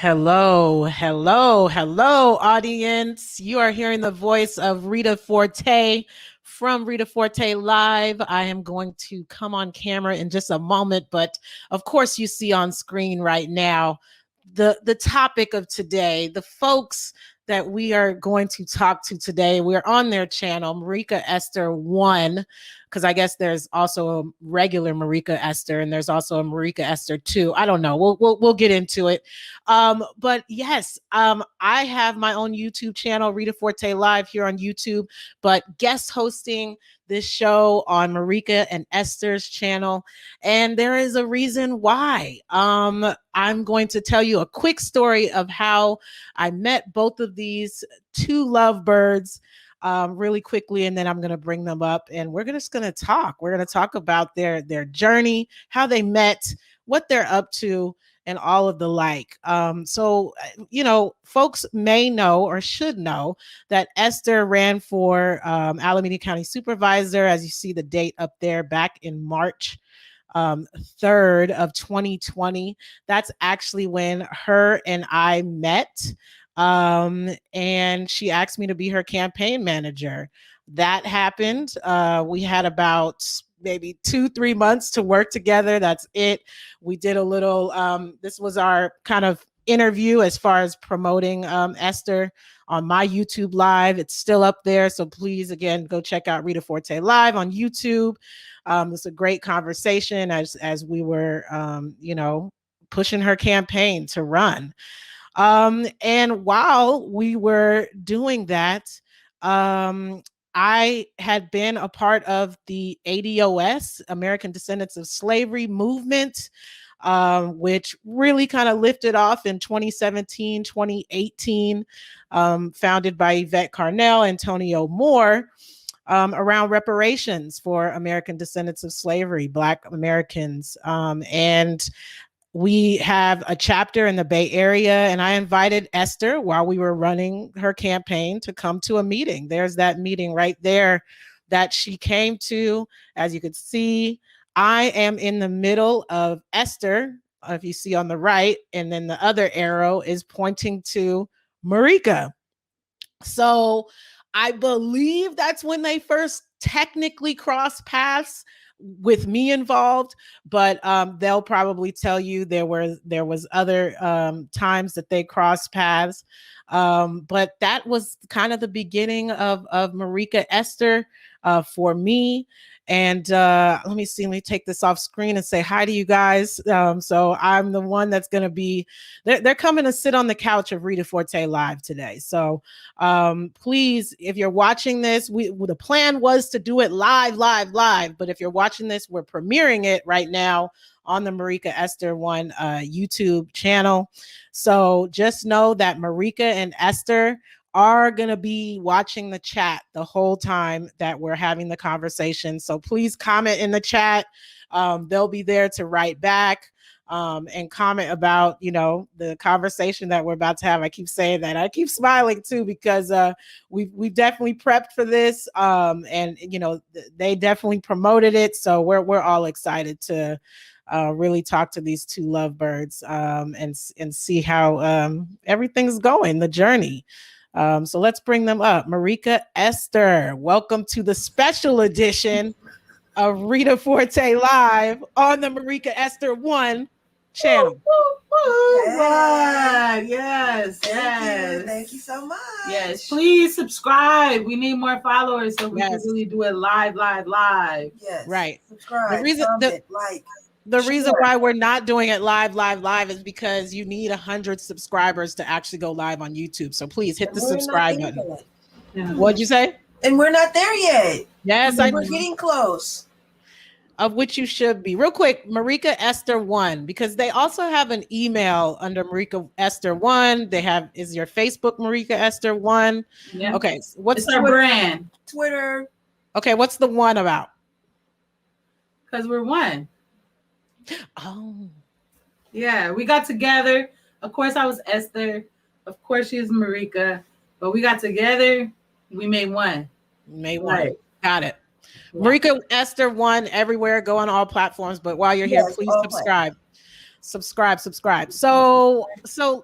Hello, hello, hello, audience. You are hearing the voice of Rita Forte from Rita Forte Live. I am going to come on camera in just a moment, but of course, you see on screen right now the topic of today, the folks that we are going to talk to today. We're on their channel, Merika Esther 1, because I guess there's also a regular Merika Esther and there's also a Merika Esther 2. I don't know. We'll get into it. But yes, I have my own YouTube channel, Rita Forte Live here on YouTube, but guest hosting this show on Merika and Esther's channel. And there is a reason why. I'm going to tell you a quick story of how I met both of these two lovebirds really quickly, and then I'm going to bring them up and we're just going to talk. We're going to talk about their journey, how they met, what they're up to, and all of the like. Folks may know or should know that Esther ran for Alameda County Supervisor, as you see the date up there, back in March 3rd of 2020. That's actually when her and I met. And she asked me to be her campaign manager. That happened. We had about maybe 2-3 months to work together. That's it. We did a little, this was our kind of interview as far as promoting Esther on my YouTube live. It's still up there. So please, again, go check out Rita Forte Live on YouTube. It's a great conversation as we were, pushing her campaign to run. And while we were doing that, I had been a part of the ADOS, American Descendants of Slavery movement, which really kind of lifted off in 2017, 2018, founded by Yvette Carnell, Antonio Moore, around reparations for American descendants of slavery, Black Americans. And we have a chapter in the Bay Area, and I invited Esther while we were running her campaign to come to a meeting. There's that meeting right there that she came to. As you could see, I am in the middle of Esther, if you see on the right, and then the other arrow is pointing to Merika. So I believe that's when they first technically crossed paths with me involved, but they'll probably tell you there was other times that they crossed paths. But that was kind of the beginning of Merika Esther for me. And let me take this off screen and say hi to you guys. So I'm the one that's going to be, they're coming to sit on the couch of Rita Forte Live today. So please, if you're watching this, the plan was to do it live. But if you're watching this, we're premiering it right now on the Merika Esther 1 YouTube channel. So just know that Merika and Esther are going to be watching the chat the whole time that we're having the conversation. So please comment in the chat. They'll be there to write back and comment about, the conversation that we're about to have. I keep saying that. I keep smiling too, because we've definitely prepped for this. And they definitely promoted it. So we're all excited to really talk to these two lovebirds and see how everything's going, the journey. So let's bring them up. Merika Esther, welcome to the special edition of Rita Forte Live on the Merika Esther 1 channel. Yes. Thank you so much. Yes, please subscribe. We need more followers so we can really do it live. Yes. Right. Subscribe, the reason why we're not doing it live is because you need 100 subscribers to actually go live on YouTube. So please hit the subscribe button. Yeah. What'd you say? And we're not there yet. Yes, we're getting close. Of which you should be. Real quick, Merika Esther 1, because they also have an email under Merika Esther 1. They have, is your Facebook Merika Esther 1? Yeah. Okay. What's our brand? Twitter. Okay, what's the 1 about? Because we're one. Oh. Yeah, we got together. Of course, I was Esther. Of course, she's Merika. But we got together. We made one. Right. Got it. Yeah. Merika Esther 1 everywhere. Go on all platforms. But while you're here, please subscribe. Subscribe. So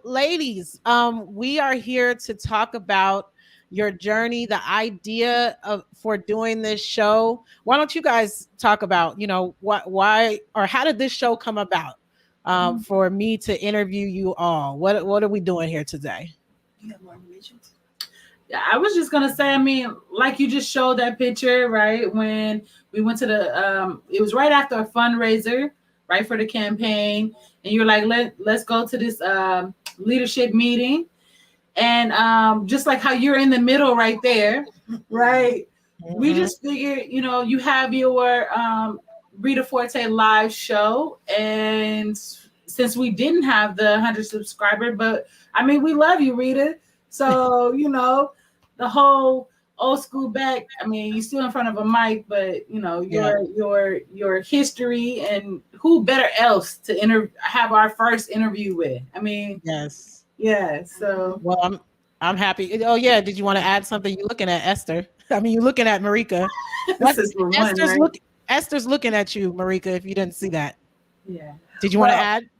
ladies, we are here to talk about your journey, the idea of for doing this show. Why don't you guys talk about, why or how did this show come about? For me to interview you all. What are we doing here today? You have more information? Yeah, I was just gonna say, I mean, like you just showed that picture, right? When we went to the it was right after a fundraiser, right, for the campaign, and you're like, let's go to this leadership meeting. And just like how you're in the middle right there, right? Mm-hmm. We just figured, you have your Rita Forte live show, and since we didn't have the 100 subscriber, but I mean, we love you, Rita. So the whole old school back. I mean, you're still in front of a mic, but your history, and who better else to have our first interview with? I mean, Yes. yeah. So Well, I'm happy. Oh yeah, did you want to add something? You're looking at Esther. I mean, you're looking at Merika. Esther's looking at you, Merika, if you didn't see that. Yeah. Did you want to add?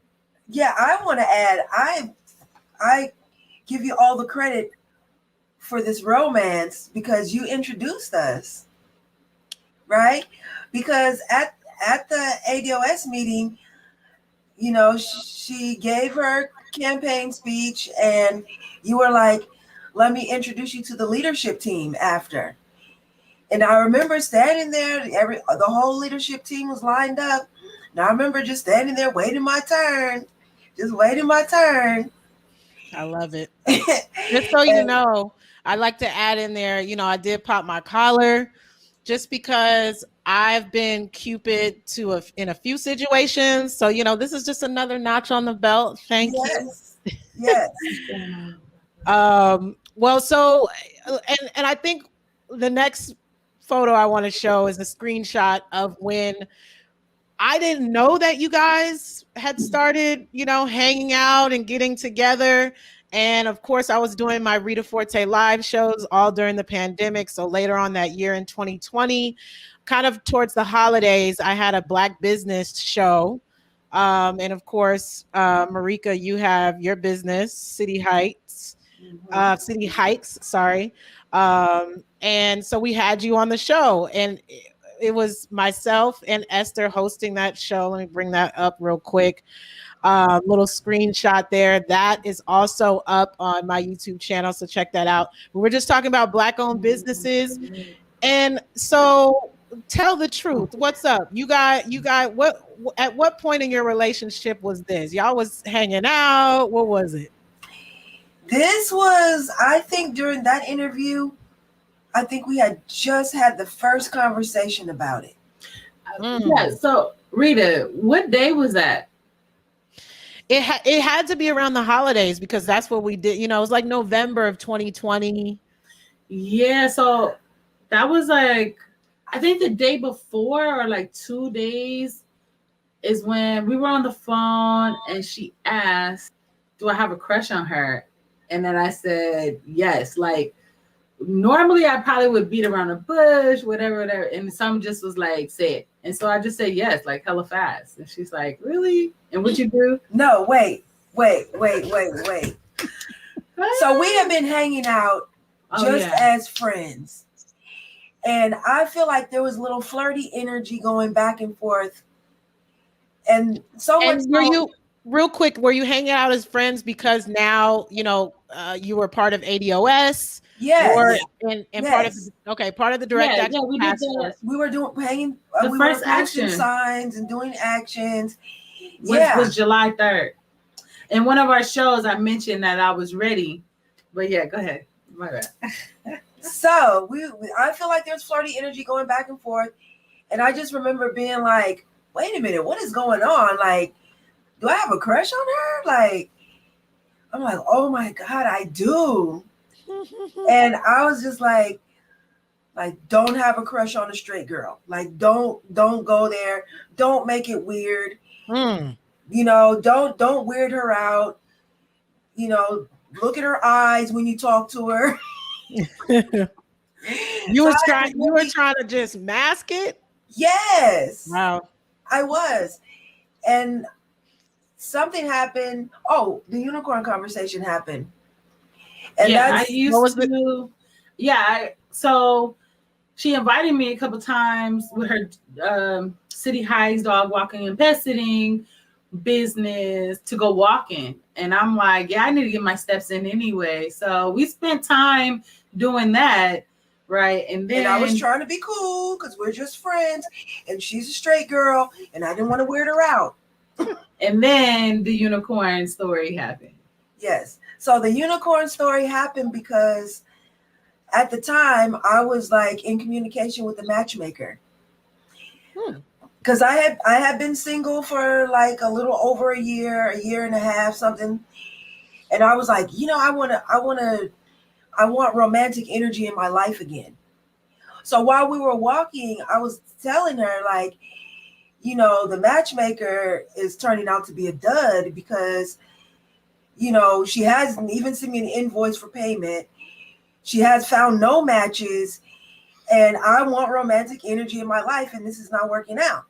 Yeah, I want to add. I give you all the credit for this romance because you introduced us, right? Because at the ADOS meeting, she gave her campaign speech, and you were like, "Let me introduce you to the leadership team after." And I remember standing there, the whole leadership team was lined up. And I remember just standing there waiting my turn. I love it. Just so you know, I like to add in there, I did pop my collar just because I've been Cupid in a few situations. So, this is just another notch on the belt. Thank you. Yes. Well, so, and I think the next photo I want to show is a screenshot of when I didn't know that you guys had started, hanging out and getting together. And of course, I was doing my Rita Forte live shows all during the pandemic. So later on that year in 2020, kind of towards the holidays, I had a Black business show. And of course, Merika, you have your business, City Hikes, sorry. And so we had you on the show, and it was myself and Esther hosting that show. Let me bring that up real quick. Little screenshot there. That is also up on my YouTube channel, so check that out. We're just talking about Black-owned businesses. And so tell the truth. What's up? You got what? At what point in your relationship was this? Y'all was hanging out? What was it? This was, I think, during that interview, I think we had just had the first conversation about it. Yeah. So, Rita, what day was that? It had to be around the holidays because that's what we did. It was like November of 2020. Yeah. So that was like, I think the day before or like 2 days is when we were on the phone and she asked, "Do I have a crush on her?" And then I said, yes. Like, normally I probably would beat around the bush, whatever. And some just was like, say it. And so I just said yes, like hella fast. And she's like, really? And what'd you do? No, wait. So we have been hanging out as friends. And I feel like there was a little flirty energy going back and forth. And so much. Were you, real quick, were you hanging out as friends because now, you were part of ADOS? Yes. Or part of the direct action. Yeah, we did that. We were hanging the first action signs and doing actions. Was July 3rd. In one of our shows, I mentioned that I was ready. But yeah, go ahead. My bad. So I feel like there's flirty energy going back and forth. And I just remember being like, wait a minute, what is going on? Like, do I have a crush on her? Like, I'm like, oh my God, I do. And I was just like, don't have a crush on a straight girl. Like, don't go there. Don't make it weird. Don't weird her out. Look at her eyes when you talk to her. You were trying to just mask it? Yes. Wow. I was. And something happened. Oh, the unicorn conversation happened. And yeah, I that's used to. Yeah, so she invited me a couple times with her city hikes, dog walking and pet sitting business to go walking. And I'm like, yeah, I need to get my steps in anyway. So we spent time doing that, right? And then I was trying to be cool because we're just friends, and she's a straight girl, and I didn't want to weird her out. And then the unicorn story happened. Yes. So the unicorn story happened because at the time I was like in communication with the matchmaker. Because I had been single for like a little over a year and a half, something. And I was like, I want romantic energy in my life again. So while we were walking, I was telling her like, the matchmaker is turning out to be a dud because, she hasn't even sent me an invoice for payment. She has found no matches, and I want romantic energy in my life, and this is not working out.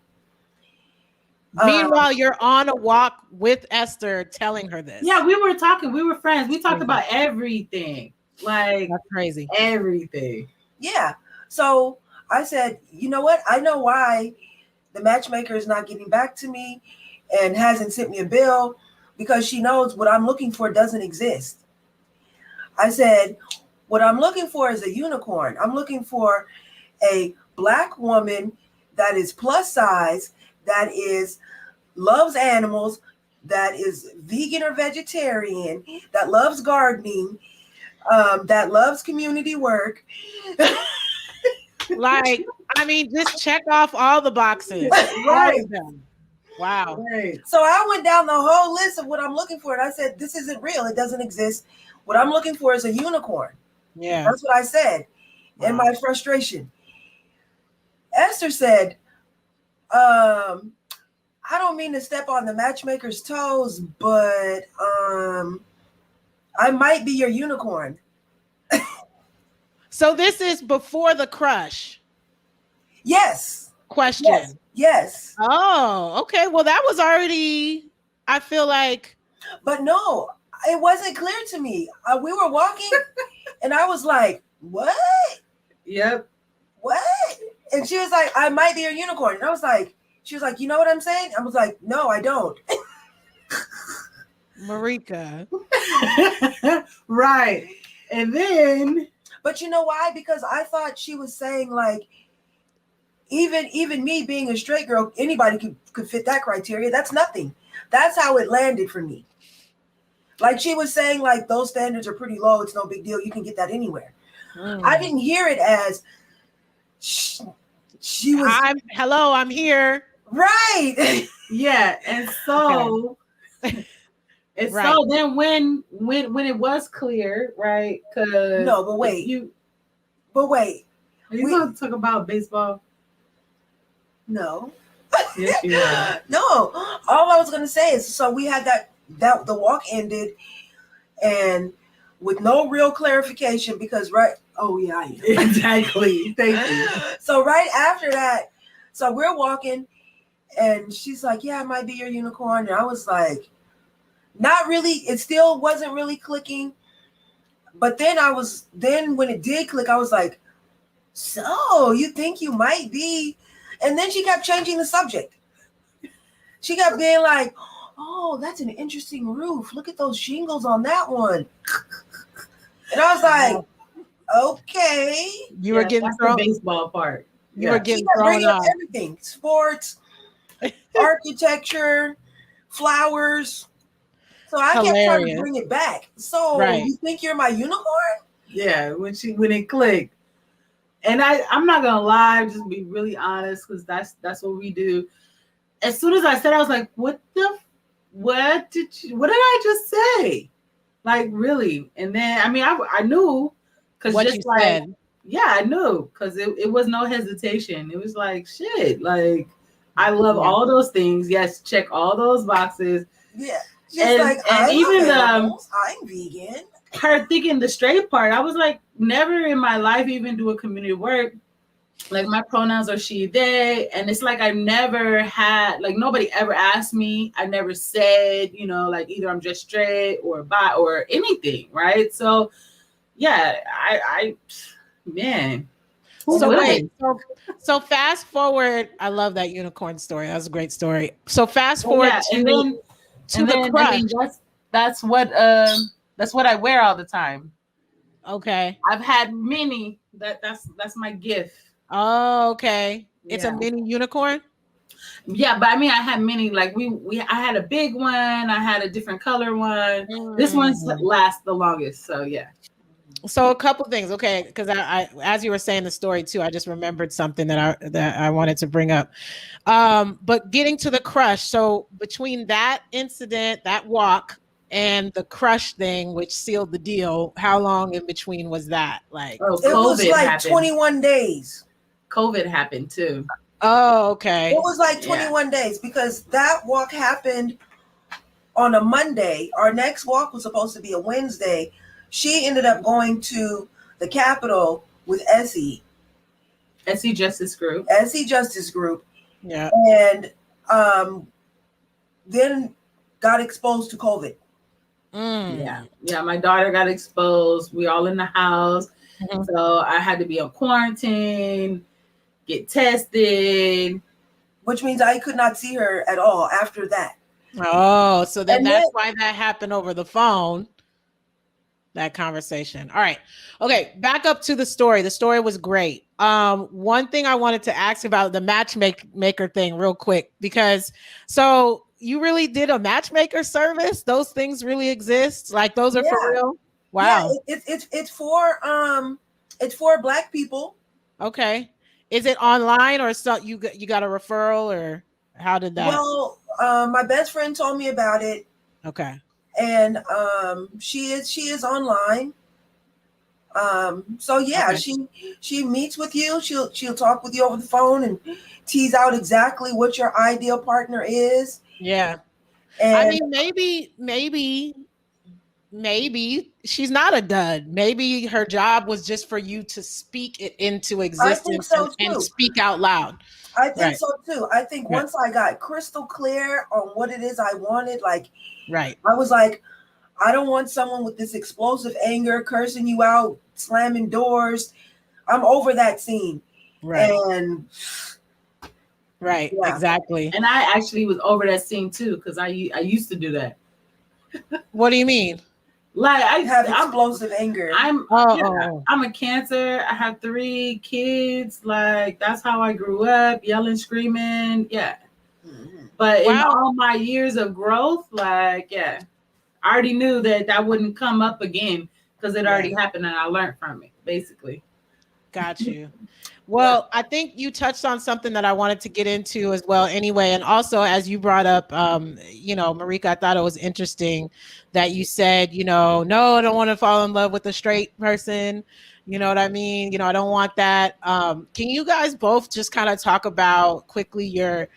Meanwhile, you're on a walk with Esther telling her this. Yeah, we were talking. We were friends. We talked about everything. Like, that's crazy. Everything. Yeah. So I said, you know what? I know why the matchmaker is not getting back to me and hasn't sent me a bill, because she knows what I'm looking for doesn't exist. I said, what I'm looking for is a unicorn. I'm looking for a Black woman that is plus size, that loves animals, that is vegan or vegetarian, that loves gardening, that loves community work. Like, I mean, just check off all the boxes. Right. All of them. Wow. Right. So I went down the whole list of what I'm looking for, and I said, this isn't real. It doesn't exist. What I'm looking for is a unicorn. Yeah. That's what I said in my frustration. Esther said, I don't mean to step on the matchmaker's toes, but I might be your unicorn. So this is before the crush. Yes. Question. Yes. Oh, okay. Well, that was already, I feel like. But no, it wasn't clear to me. We were walking and I was like, what? Yep. What? And she was like, I might be a unicorn. And I was like, she was like, you know what I'm saying? I was like, no, I don't. Merika. Right. And then. But you know why? Because I thought she was saying like, even me being a straight girl, anybody could fit that criteria. That's nothing. That's how it landed for me. Like she was saying, like those standards are pretty low. It's no big deal. You can get that anywhere. I didn't hear it as she was. I'm here. Right. Yeah, and so. Okay. And right. So then when it was clear, right? Because no, but wait. Are you going to talk about baseball? No. Yes, you are. No. All I was going to say is, so we had that the walk ended, and with no real clarification, because oh yeah, I am. Exactly. Thank you. So right after that, so we're walking, and she's like, "Yeah, I might be your unicorn," and I was like, not really. It still wasn't really clicking. But then when it did click, I was like, so you think you might be? And then she kept changing the subject. She kept being like, oh, that's an interesting roof. Look at those shingles on that one. And I was like, okay. You were getting thrown. The baseball part. You were getting thrown up everything. Sports, architecture, flowers. So I kept trying to bring it back. So you think you're my unicorn? Yeah, when it clicked. And I'm not gonna lie, just be really honest, because that's what we do. As soon as I said, I was like, what did I just say? Like, really? And then I knew, because what you said. Yeah, I knew, because it was no hesitation. It was like, shit, like I love all those things. Yes, check all those boxes. Yeah. Just I'm vegan. Her thinking the straight part, I was like, never in my life even do a community work Like my pronouns are she, they, and it's like I never had, like nobody ever asked me. I never said, you know, like either I'm just straight or bi or anything, right? So yeah, I man, who So wouldn't? wait, so fast forward. I love that unicorn story. That was a great story. So fast Well, forward yeah, to the I crush. mean that's what I wear all the time. Okay. I've had many. That's my gift. Oh, okay. It's a Yeah. mini unicorn. Yeah, but I mean, I had many. Like I had a big one. I had a different color one. This one's Mm. lasts the longest. So yeah. So a couple things, okay, because as you were saying the story too, I just remembered something that I wanted to bring up. But getting to the crush, so between that incident, that walk, and the crush thing, which sealed the deal, how long in between was that? Like, Oh, It was COVID like happened. 21 days. COVID happened too. oh, It okay, was like Yeah. 21 days because that walk happened on a Monday. Our next walk was supposed to be a Wednesday. She ended up going to the Capitol with SC Justice Group. SE Justice Group, yeah, and then got exposed to COVID. Yeah. mm. Yeah. My daughter got exposed. We all in the house. Mhm. So I had to be on quarantine, get tested. Which means I could not see her at all after that. Oh, so then And then that's why that happened over the phone. That conversation. All right. Okay, back up to the story. The story was great. One thing I wanted to ask about the matchmaker thing real quick, because so you really did a matchmaker service? Those things really exist? Like those are for yeah, real? yeah, Wow. it's for Black people. Okay. Is it online or so you got a referral or how did that? Well, my best friend told me about it, Okay. and she is online. So yeah, Okay. she meets with you. She'll talk with you over the phone and tease out exactly what your ideal partner is. Yeah. I And mean, maybe she's not a dud. Maybe her job was just for you to speak it into I think existence so and too. speak out loud. I think Right. so too. I think Right. once I got crystal clear on what it is I wanted, like Right. I was like, I don't want someone with this explosive anger, cursing you out, slamming doors. I'm over that scene. Right. And Right. yeah, Exactly. And I actually was over that scene too, because I used to do that. What do you mean? Like have explosive anger. I'm Oh, yeah, oh, I'm a Cancer. I have 3 kids. Like that's how I grew up, yelling, screaming. Yeah. Mhm. But in wow. all my years of growth, like yeah, I already knew that wouldn't come up again because it already happened and I learned from it, basically. Got you. Yeah. Well, I think you touched on something that I wanted to get into as well anyway. And also, as you brought up, Marika, I thought it was interesting that you said, no, I don't want to fall in love with a straight person. You know what I mean? I don't want that. Can you guys both just kind of talk about quickly your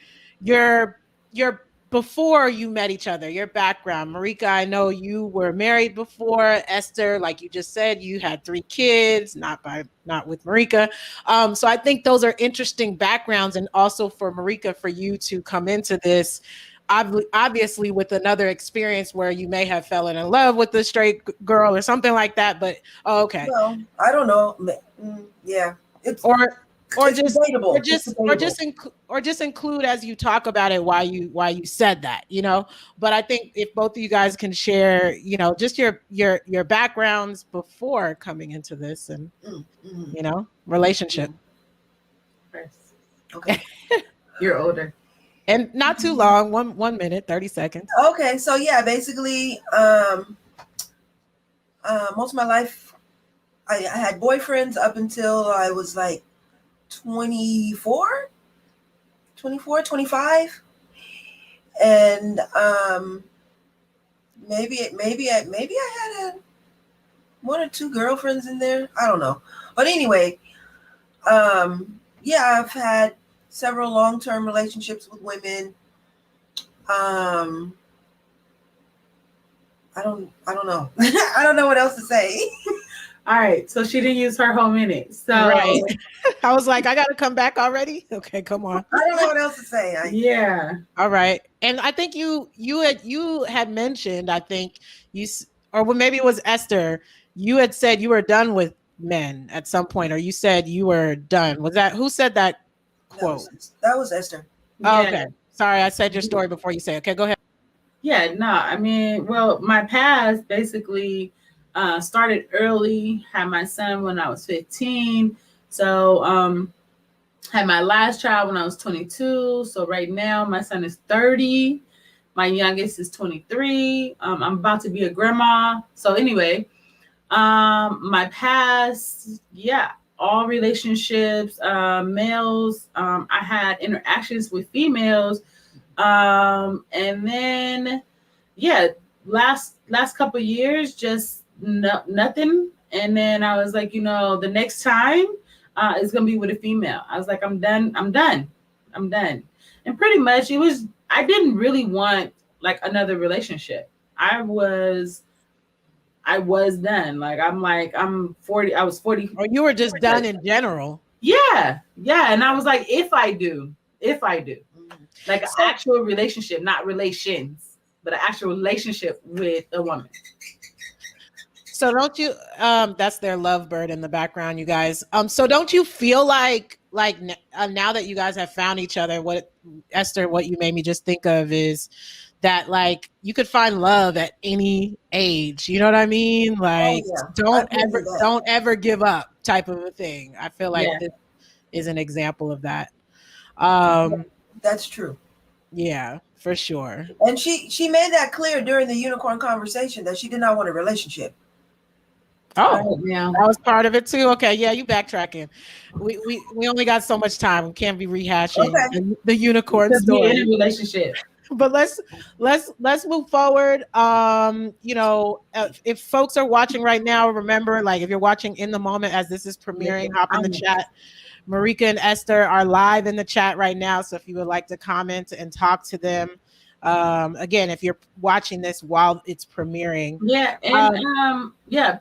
before you met each other, your background? Marika, I know you were married before. Esther, like you just said, you had 3 kids, not with Marika. So I think those are interesting backgrounds, and also for Marika, for you to come into this, obviously with another experience where you may have fallen in love with a straight girl or something like that. But okay, Well, I don't know. Yeah, it's or or it's just debatable. It's debatable. or just include as you talk about it why you said that. But I think if both of you guys can share, just your backgrounds before coming into this, and Mm-hmm. relationship. First. Okay. You're older. And not too long, 1 minute, 30 seconds. Okay. So yeah, basically, most of my life, I had boyfriends up until I was like 24, 24, 25. And maybe I had 1 or 2 girlfriends in there. I don't know. But anyway, yeah, I've had several long-term relationships with women. I don't know. I don't know what else to say. All right, so she didn't use her whole minute. So Right. I was like, I gotta come back already. Okay, come on. I don't know what else to say. yeah, All right. And I think you had mentioned, I think or well, maybe it was Esther. You had said you were done with men at some point, or you said you were done. Was that who said that quote? That was Esther. Oh, yeah, okay. Sorry, I said your story before you say. Okay, go ahead. yeah. No, I mean, well, my past basically started early. Had my son when I was 15. So had my last child when I was 22. So right now my son is 30. My youngest is 23. I'm about to be a grandma. So anyway, my past, yeah, all relationships, males. I had interactions with females, and then yeah, last couple years, just nothing. And then I was like, the next time is gonna be with a female. I was like, I'm done. I'm done. I'm done. And pretty much, I didn't really want like another relationship. I was done. I'm 40. I was 40. Or you were just done in general. Yeah. Yeah. And I was like, if I do, like an So- actual relationship, not relations, but an actual relationship with a woman. So don't you that's their lovebird in the background, you guys. So don't you feel like now that you guys have found each other, what Esther, what you made me just think of is that like you could find love at any age. You know what I mean? Like yeah. don't I agree with that. don't ever give up type of a thing. I feel like Yeah. this is an example of that. That's true. Yeah, for sure. And she made that clear during the unicorn conversation that she did not want a relationship. Oh, Yeah. that was part of it too. Okay, yeah, you backtracking. We only got so much time. We can't be rehashing the unicorn Just be in a story. relationship. But let's move forward. If folks are watching right now, remember, like if you're watching in the moment as this is premiering, hop in the chat. Merika and Esther are live in the chat right now. So if you would like to comment and talk to them, again, if you're watching this while it's premiering, Yeah, and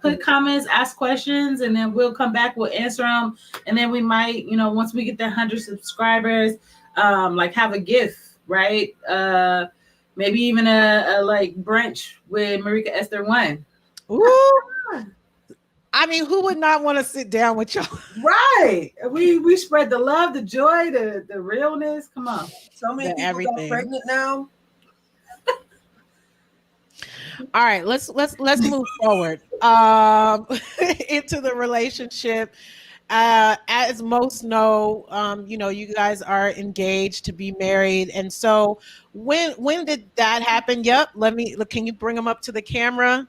put comments, ask questions, and then we'll come back. We'll answer them, and then we might, once we get the 100 subscribers, like have a gift, right? Maybe even a like brunch with Merika Esther 1. Ooh. I mean, who would not want to sit down with y'all? Right. We spread the love, the joy, the realness. Come on. So many people everything. got pregnant now. All right, let's move forward into the relationship. As most know, you guys are engaged to be married, and so when did that happen? Yep, can you bring them up to the camera?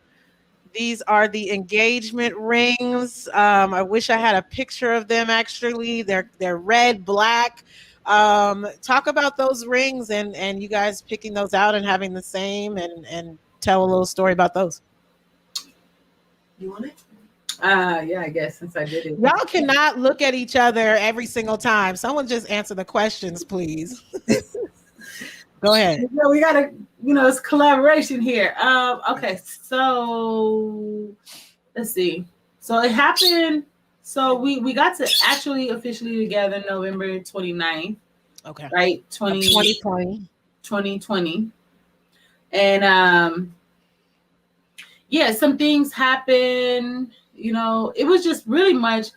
These are the engagement rings. I wish I had a picture of them. Actually, they're red, black. Talk about those rings and you guys picking those out and having the same, and tell a little story about those. You want it? Yeah, I guess since I did it. Y'all cannot look at each other every single time. Someone just answer the questions, please. Go ahead. We gotta, it's collaboration here. Okay, so let's see. So it happened. So we got to actually officially together November 29th. Okay. Right? 2020. 2020. And yeah, some things happen. It was just really much.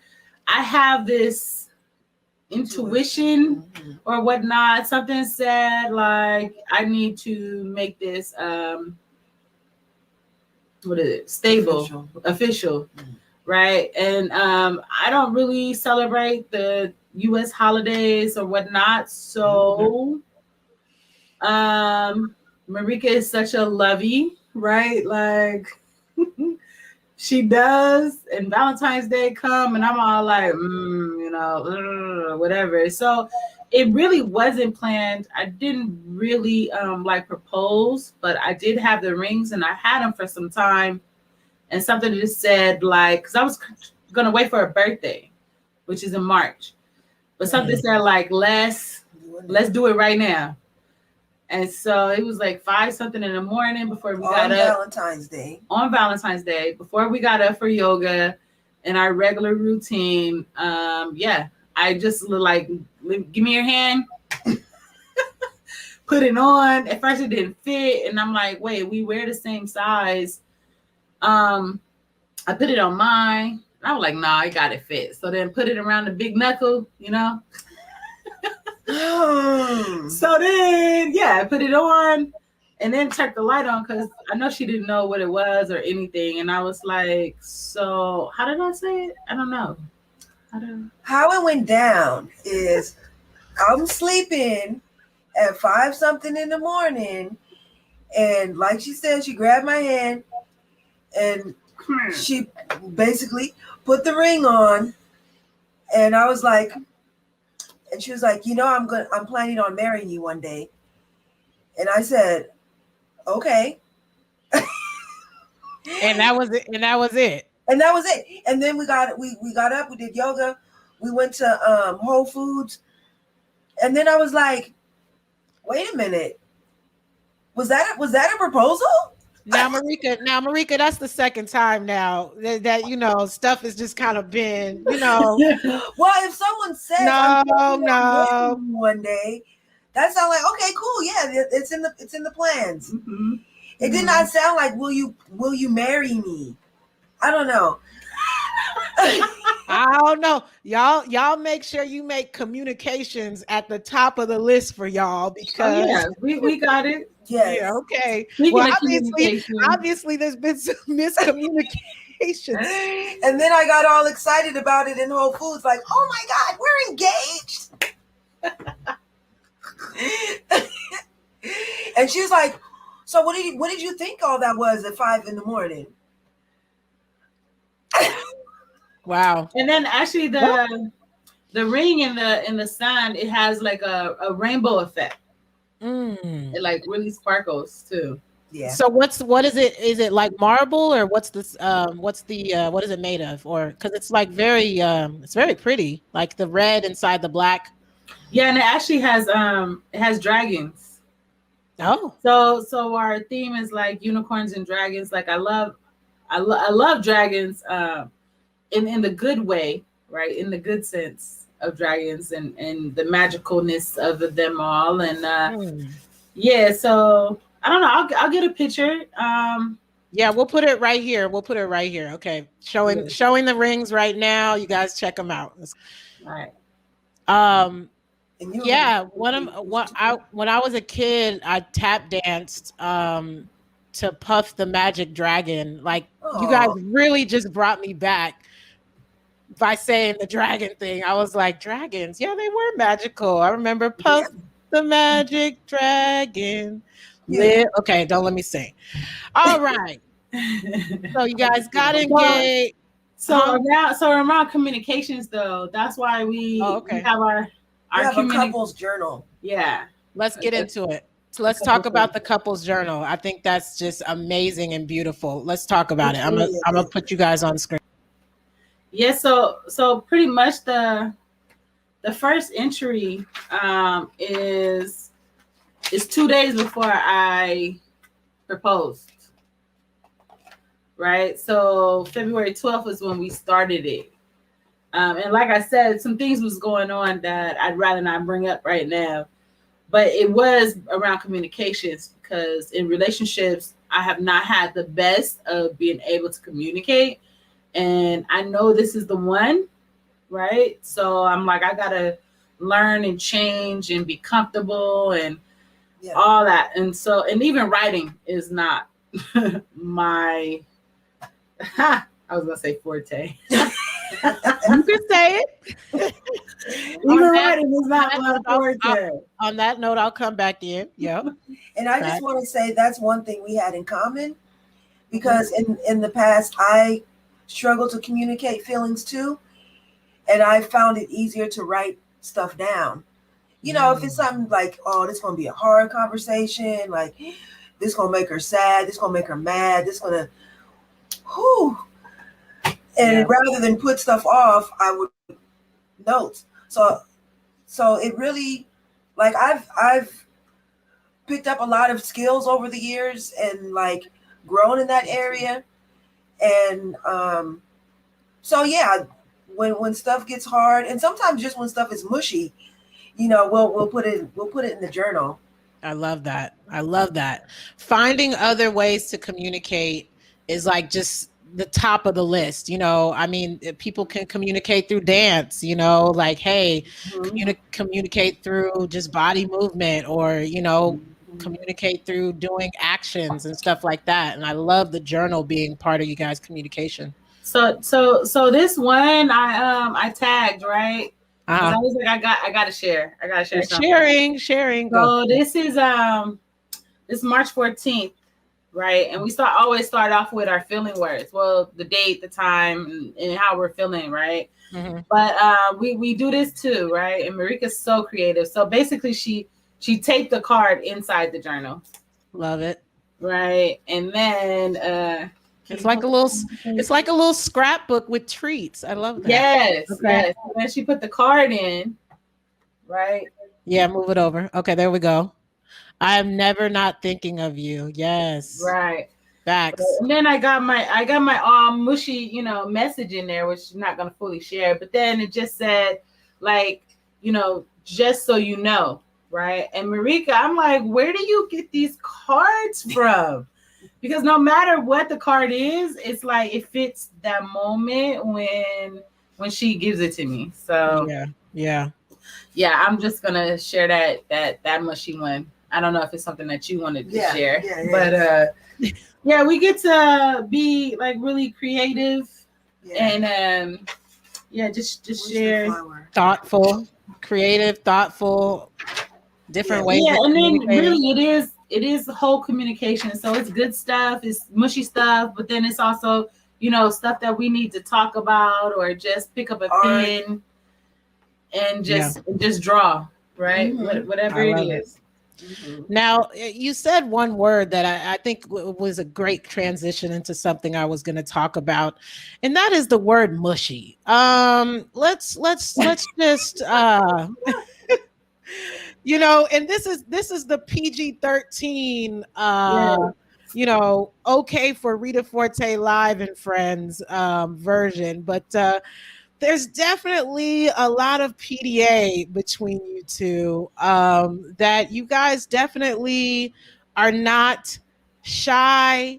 I have this intuition or whatnot. Something said like I need to make this what is it? Stable, official. Right? And I don't really celebrate the US holidays or whatnot. So Merika is such a lovey, right? Like she does, and Valentine's Day come, and I'm all like, whatever. So it really wasn't planned. I didn't really like propose, but I did have the rings, and I had them for some time. And something just said like, because I was gonna wait for her birthday, which is in March, but something said like, let's do it right now. And so it was like 5 something in the morning before we got up. On Valentine's Day, before we got up for yoga. in our regular routine. Yeah, I just like, give me your hand, put it on. At first it didn't fit, and I'm like, wait, we wear the same size. I put it on mine. I was like, nah, I got it fit. So then put it around the big knuckle, So then, yeah, I put it on and then turned the light on because I know she didn't know what it was or anything. And I was like, so how did I say it? I don't know. How it went down is I'm sleeping at 5 something in the morning. And like she said, she grabbed my hand and she basically put the ring on. And I was like, and she was like, I'm planning on marrying you one day. And I said, okay. And that was it. And that was it. And then we got up, we did yoga, we went to Whole Foods. And then I was like, wait a minute. Was that a proposal? Now, Merika, that's the second time now that stuff has just kind of been, Well, if someone says no, one day, that sounds like, okay, cool, yeah, it's in the plans. Mm-hmm. It did not sound like, will you marry me? I don't know. I don't know. Y'all make sure you make communications at the top of the list for y'all because we got it. Yes. Yeah, okay. Speaking well, of obviously there's been some miscommunications. And then I got all excited about it in Whole Foods, like, oh my God, we're engaged. And she was like, so what did you think all that was at 5 a.m? Wow. And then actually the ring in the sun, it has like a rainbow effect. It like really sparkles too. Yeah. So what is it? Is it like marble or what's this? What is it made of? Or because it's like it's very pretty, like the red inside the black. Yeah, and it actually has dragons. Oh. So our theme is like unicorns and dragons. Like I love dragons in the good way, right? In the good sense of dragons and the magicalness of them all. And yeah, so I don't know. I'll get a picture. Yeah, we'll put it right here. Okay. Showing the rings right now. You guys check them out. All right. Yeah, when I was a kid, I tap danced to Puff the Magic Dragon. Like you guys really just brought me back by saying the dragon thing. I was like, dragons, yeah, they were magical. I remember Puff the Magic Dragon. Yeah. Okay, don't let me sing. All right. So you guys got engaged. So around communications though, that's why we have our a couples journal. Yeah. Let's get into it. So let's talk about the couples journal. I think that's just amazing and beautiful. Let's talk about it. I'm gonna put you guys on screen. Yeah, so pretty much the first entry is 2 days before I proposed. Right? So February 12th is when we started it. And like I said, some things was going on that I'd rather not bring up right now. But it was around communications because in relationships, I have not had the best of being able to communicate. And I know this is the one, right? So I'm like, I got to learn and change and be comfortable and all that. And so, and even writing is not my, I was going to say forte. You can say it. Even writing is not my forte. On that note, I'll come back in. Yeah. And I just want to say that's one thing we had in common because in the past, I struggled to communicate feelings too. And I found it easier to write stuff down. If it's something like, oh, this is going to be a hard conversation, like this going to make her sad, this going to make her mad, this going to, and rather than put stuff off, I would notes. So it really, like I've picked up a lot of skills over the years and like grown in that area. And So yeah, when stuff gets hard, and sometimes just when stuff is mushy, we'll put it in the journal. I love that. I love that. Finding other ways to communicate is like just the top of the list. I mean, people can communicate through dance, like, hey, Mhm. communicate through just body movement or, communicate through doing actions and stuff like that. And I love the journal being part of you guys' communication. So this one I tagged, right? Because I Uh-huh. was like, I gotta share something. Sharing, go. So this is this March 14th, right? And we always start off with our feeling words. Well, the date, the time, and how we're feeling, right? Mhm. But we do this too, right? And Merika's so creative. So basically, she taped the card inside the journal, Love it. right? And then can It's you like put a little it's like a little scrapbook with treats. I love that. yes, Okay. yes. And then she put the card in, right? Yeah, move it over. Okay, there we go. I'm never not thinking of you. Yes. Right. Facts. And then I got my mushy, message in there, which I'm not gonna fully share. But then it just said, like, just so you know, right? And Merika, I'm like, where do you get these cards from? Because no matter what the card is, it's like it fits that moment when she gives it to me. So Yeah. Yeah. yeah, I'm just gonna share that mushy one. I don't know if it's something that you wanted to Yeah, share, yeah, yeah. but yeah, we get to be like really creative Yeah. and yeah, just Where's the share. flower? Thoughtful, creative, thoughtful, different Yeah. ways Yeah, of and then communicating. really it is whole communication. So it's good stuff, it's mushy stuff, but then it's also, stuff that we need to talk about or just pick up a Art. pen and Yeah, just draw, right? Mhm. Whatever I it love it. is. Mhm. Now, you said one word that I think was a great transition into something I was going to talk about, and that is the word mushy. Let's just and this is the PG-13 Yeah. okay for Rita Forte live and friends version, but there's definitely a lot of PDA between you two, that you guys definitely are not shy,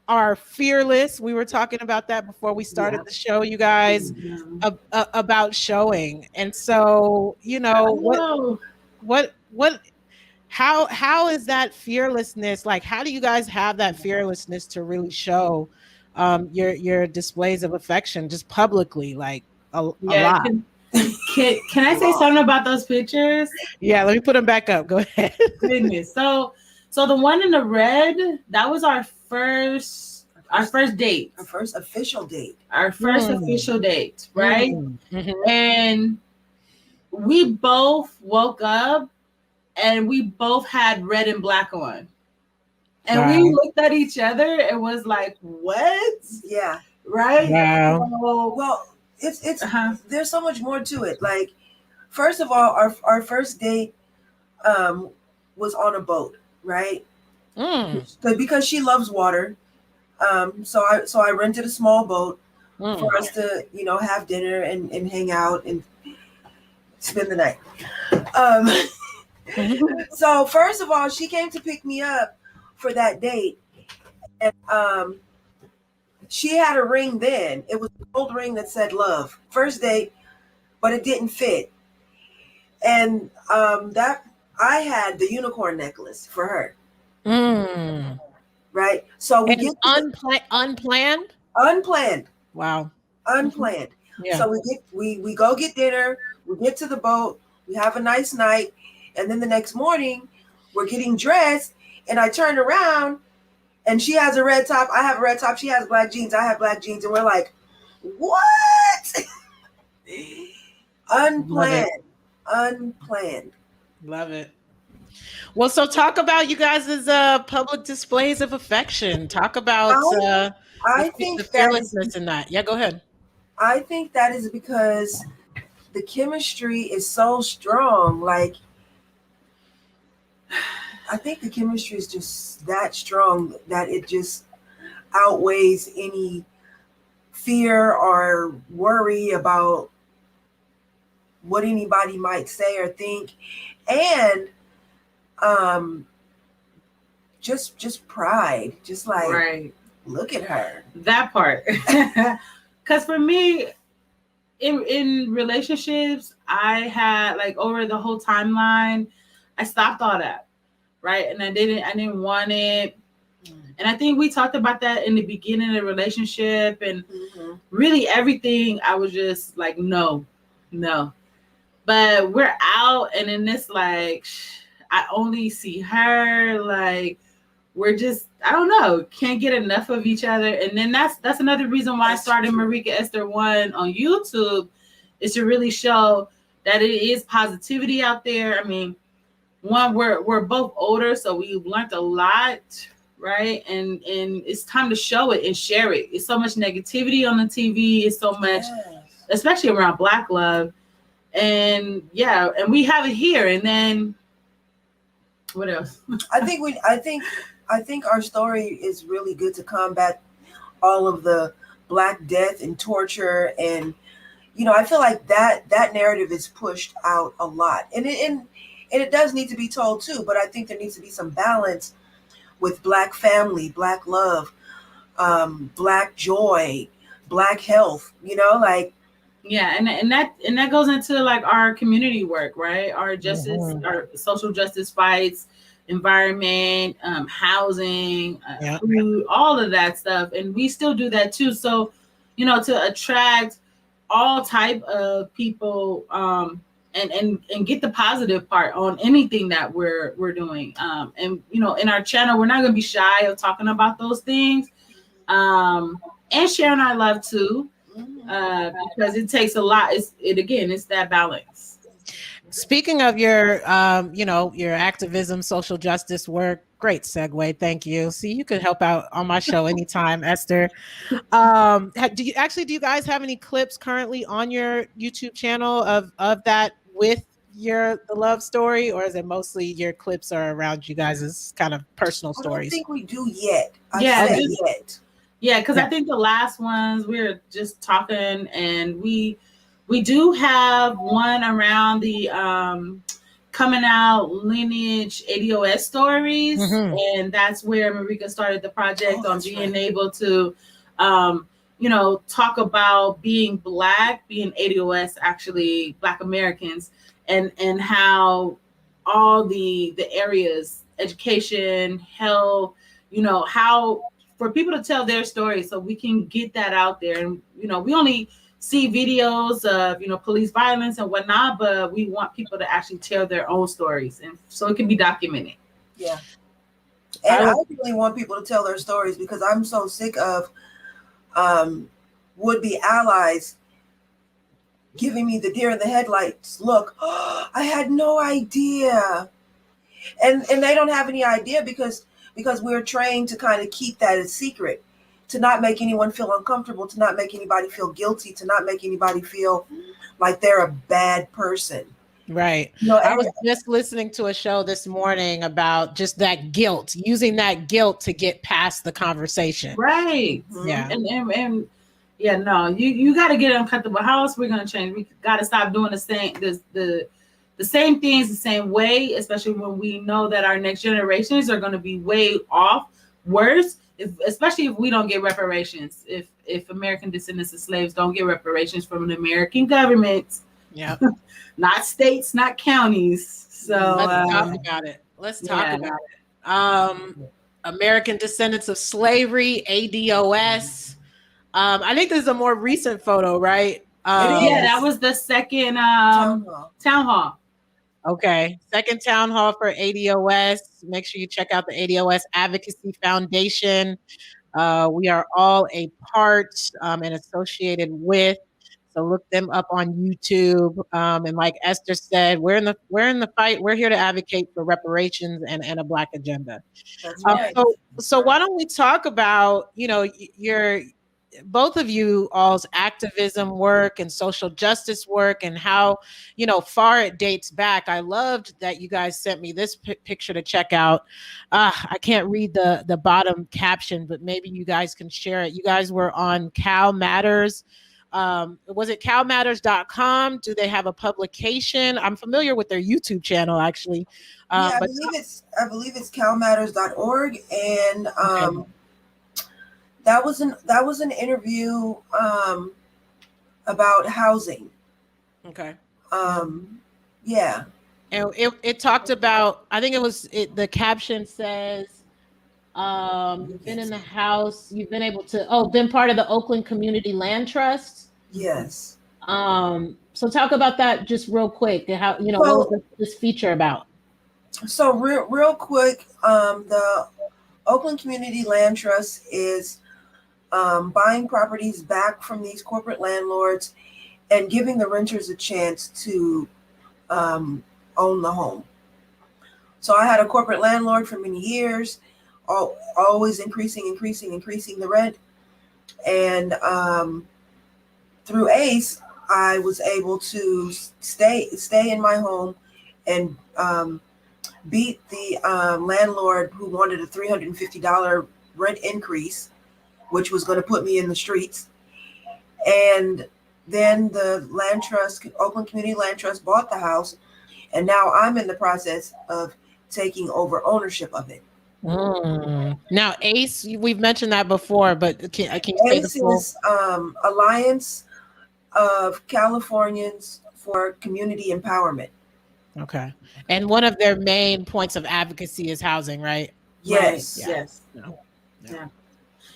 are fearless. We were talking about that before we started Yeah. the show, you guys, Mhm. about showing. And so, Oh, what how is that fearlessness, like how do you guys have that fearlessness to really show your displays of affection just publicly, like a yeah. lot? Can I say something about those pictures? Yeah, let me put them back up. Go ahead. Goodness. So the one in the red, that was our first date. Our first official date. Our first Mm, official date, right? mhm. And we both woke up and we both had red and black on. And we Wow. looked at each other and was like, what? Yeah. Right? Wow. So, Well, it's uh-huh. there's so much more to it. Like, first of all, our first date um was on a boat, right? Mm, Because she loves water. So I rented a small boat for mm. us to, have dinner and hang out and spend the night. Um, so first of all, she came to pick me up for that date, and she had a ring then. It was a gold ring that said love. First date, but it didn't fit. And that I had the unicorn necklace for her, Mm. right? So we And get to the unplanned. unplanned, Wow. unplanned. Yeah. So we go get dinner, we get to the boat, we have a nice night, and then the next morning we're getting dressed, and I turn around and she has a red top, I have a red top, she has black jeans, I have black jeans, and we're like, what? Love it. Unplanned, unplanned. Love it. Well, so talk about you guys' public displays of affection. Talk about I I the think that is fearlessness in that. Yeah, go ahead. I think that is because the chemistry is so strong. Like, I think the chemistry is just that strong that it just outweighs any fear or worry about what anybody might say or think, and um, just pride, just like Right. look at her. That part. Because for me, in relationships, I had like over the whole timeline, I stopped all that, right? And I didn't want it. And I think we talked about that in the beginning of the relationship, and really everything. I was just like, no, no. But we're out, and in this, like, I only see her. Like, we're just, I don't know, can't get enough of each other. And then that's another reason why I started Merika Esther 1 on YouTube, is to really show that it is positivity out there. I mean, one, we're both older, so we've learned a lot, right? And it's time to show it and share it. It's so much negativity on the TV. It's so much, especially around Black love. And yeah, and we have it here. And then what else? I think our story is really good to combat all of the Black death and torture, and I feel like that narrative is pushed out a lot, and it does need to be told too. But I think there needs to be some balance with Black family, Black love, Black joy, Black health. Like. Yeah, and that goes into like our community work, right? Our justice, our social justice fights, environment, housing, food, all of that stuff, and we still do that too. So, to attract all type of people, and get the positive part on anything that we're doing, and in our channel, we're not going to be shy of talking about those things, and sharing our love too. Because it takes a lot. It's that balance. Speaking of your, your activism, social justice work, great segue. Thank you. See, you could help out on my show anytime, Esther. Do you guys have any clips currently on your YouTube channel of that with the love story, or is it mostly your clips are around you guys' kind of personal stories? I don't think we do yet. Yet. Yeah, because I think the last ones we were just talking, and we do have one around the coming out lineage ADOS stories, and that's where Merika started the project on being able to, talk about being Black, being ADOS, actually Black Americans, and how all the areas, education, health, how for people to tell their story, so we can get that out there. And we only see videos of police violence and whatnot, but we want people to actually tell their own stories, and so it can be documented. Yeah, and I really want people to tell their stories, because I'm so sick of would-be allies giving me the deer in the headlights look. Oh, I had no idea, and they don't have any idea because we're trained to kind of keep that a secret, to not make anyone feel uncomfortable, to not make anybody feel guilty, to not make anybody feel like they're a bad person. Right. I was just listening to a show this morning about just that guilt, using that guilt to get past the conversation. Right. Yeah. And yeah, no, you got to get uncomfortable. How else we're going to change? We got to stop doing the same things the same way, especially when we know that our next generations are going to be way off, worse, especially if we don't get reparations. If American descendants of slaves don't get reparations from the American government, not states, not counties. So let's talk about it. Let's talk about it. American descendants of slavery, ADOS. I think this is a more recent photo, right? That was the second town hall. Okay. Second town hall for ADOS. Make sure you check out the ADOS Advocacy Foundation. We are all a part and associated with. So look them up on YouTube. And like Esther said, we're in the fight. We're here to advocate for reparations and a Black agenda. That's right. So why don't we talk about, your both of you all's activism work and social justice work and how, far it dates back. I loved that you guys sent me this picture to check out. I can't read the bottom caption, but maybe you guys can share it. You guys were on Cal Matters. Was it calmatters.com? Do they have a publication? I'm familiar with their YouTube channel, actually. Yeah, But I believe it's calmatters.org, and okay. that was an interview about housing. Okay. Yeah. And it talked about, I think the caption says, you've been in the house, you've been able to, been part of the Oakland Community Land Trust. Yes. So talk about that just real quick. How, what was this feature about? So real quick, the Oakland Community Land Trust is buying properties back from these corporate landlords and giving the renters a chance to own the home. So I had a corporate landlord for many years, always increasing the rent. And through ACE, I was able to stay in my home and beat the landlord who wanted a $350 rent increase, which was going to put me in the streets. And then the land trust, Oakland Community Land Trust, bought the house, and now I'm in the process of taking over ownership of it. Now, ACE, we've mentioned that before, but can you say the full? ACE is Alliance of Californians for Community Empowerment. Okay. And one of their main points of advocacy is housing, right? Yes. Right. Yes. No.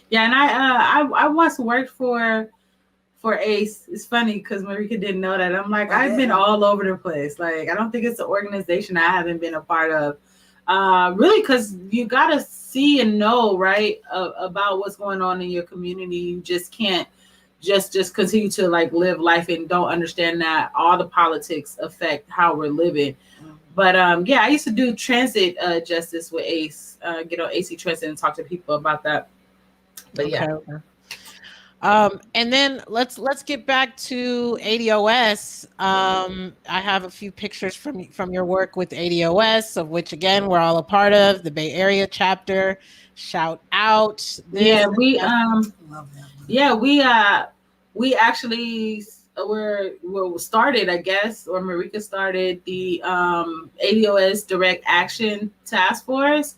Yeah, and I once worked for ACE. It's funny because Merika didn't know that. I'm like, I've been all over the place. Like, I don't think it's an organization I haven't been a part of. Really, because you got to see and know, right, about what's going on in your community. You just can't just continue to like live life and don't understand that all the politics affect how we're living. But I used to do transit justice with ACE, get on AC Transit and talk to people about that. But Okay. And then let's get back to ADOS. I have a few pictures from your work with ADOS, of which again we're all a part of, the Bay Area chapter. Shout out! We actually were started, I guess, or Merika started the ADOS Direct Action Task Force.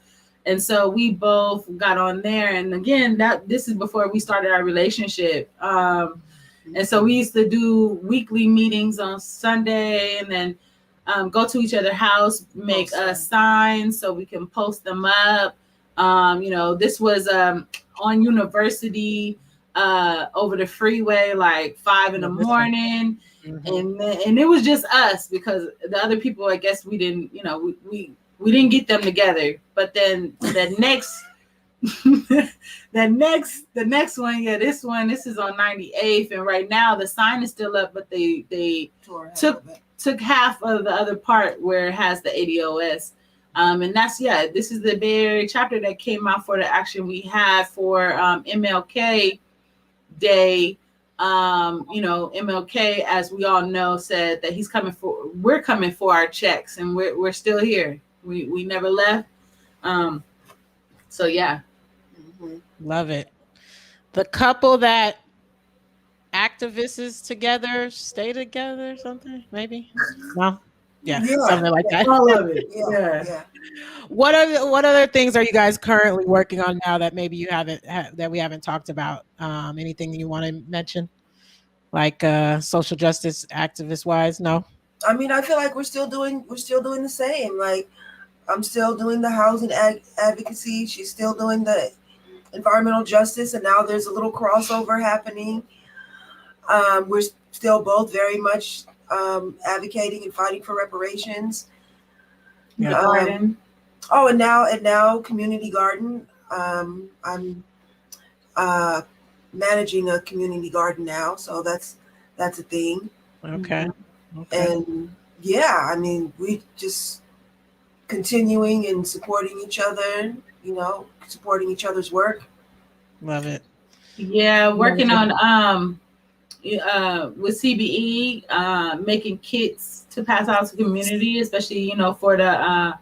And so we both got on there. And again, this is before we started our relationship. And so we used to do weekly meetings on Sunday and then go to each other's house, make signs so we can post them up. This was on University over the freeway, like 5 a.m. And it was just us because the other people, I guess we didn't, we didn't get them together. But then the next this is on 98th, and right now the sign is still up, but they took half of the other part where it has the ADOS. And this is the Bay Area chapter that came out for the action we had for MLK Day. MLK, as we all know, said that we're coming for our checks, and we're still here. We never left. Love it. The couple that activists together stay together, something maybe. No, something like that. I love it. Yeah. What other things are you guys currently working on now that maybe you that we haven't talked about? Anything you want to mention, like social justice activist wise? No. I mean, I feel like we're still doing the same. Like, I'm still doing the housing advocacy. She's still doing the environmental justice, and now there's a little crossover happening. We're still both very much advocating and fighting for reparations. Garden. And now community garden. I'm managing a community garden now, so that's a thing. Okay. And I mean, we just continuing and supporting each other, supporting each other's work. Love it. Yeah, working on with CBE, making kits to pass out to community, especially for the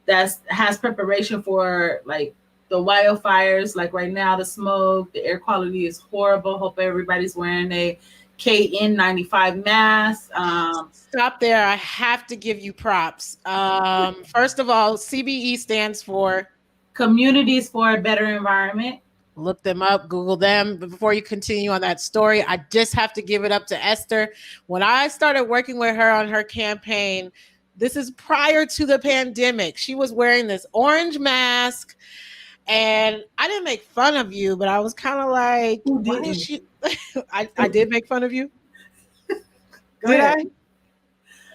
that has preparation for like the wildfires. Like right now, the smoke, the air quality is horrible. Hope everybody's wearing a KN95 mask. Stop there. I have to give you props. First of all, CBE stands for Communities for a Better Environment. look them up, Google them. But before you continue on that story, I just have to give it up to Esther. When I started working with her on her campaign, this is prior to the pandemic. She was wearing this orange mask, and I didn't make fun of you, but I was kind of like, Who why is didn't? she? I did make fun of you. Go Did ahead. I?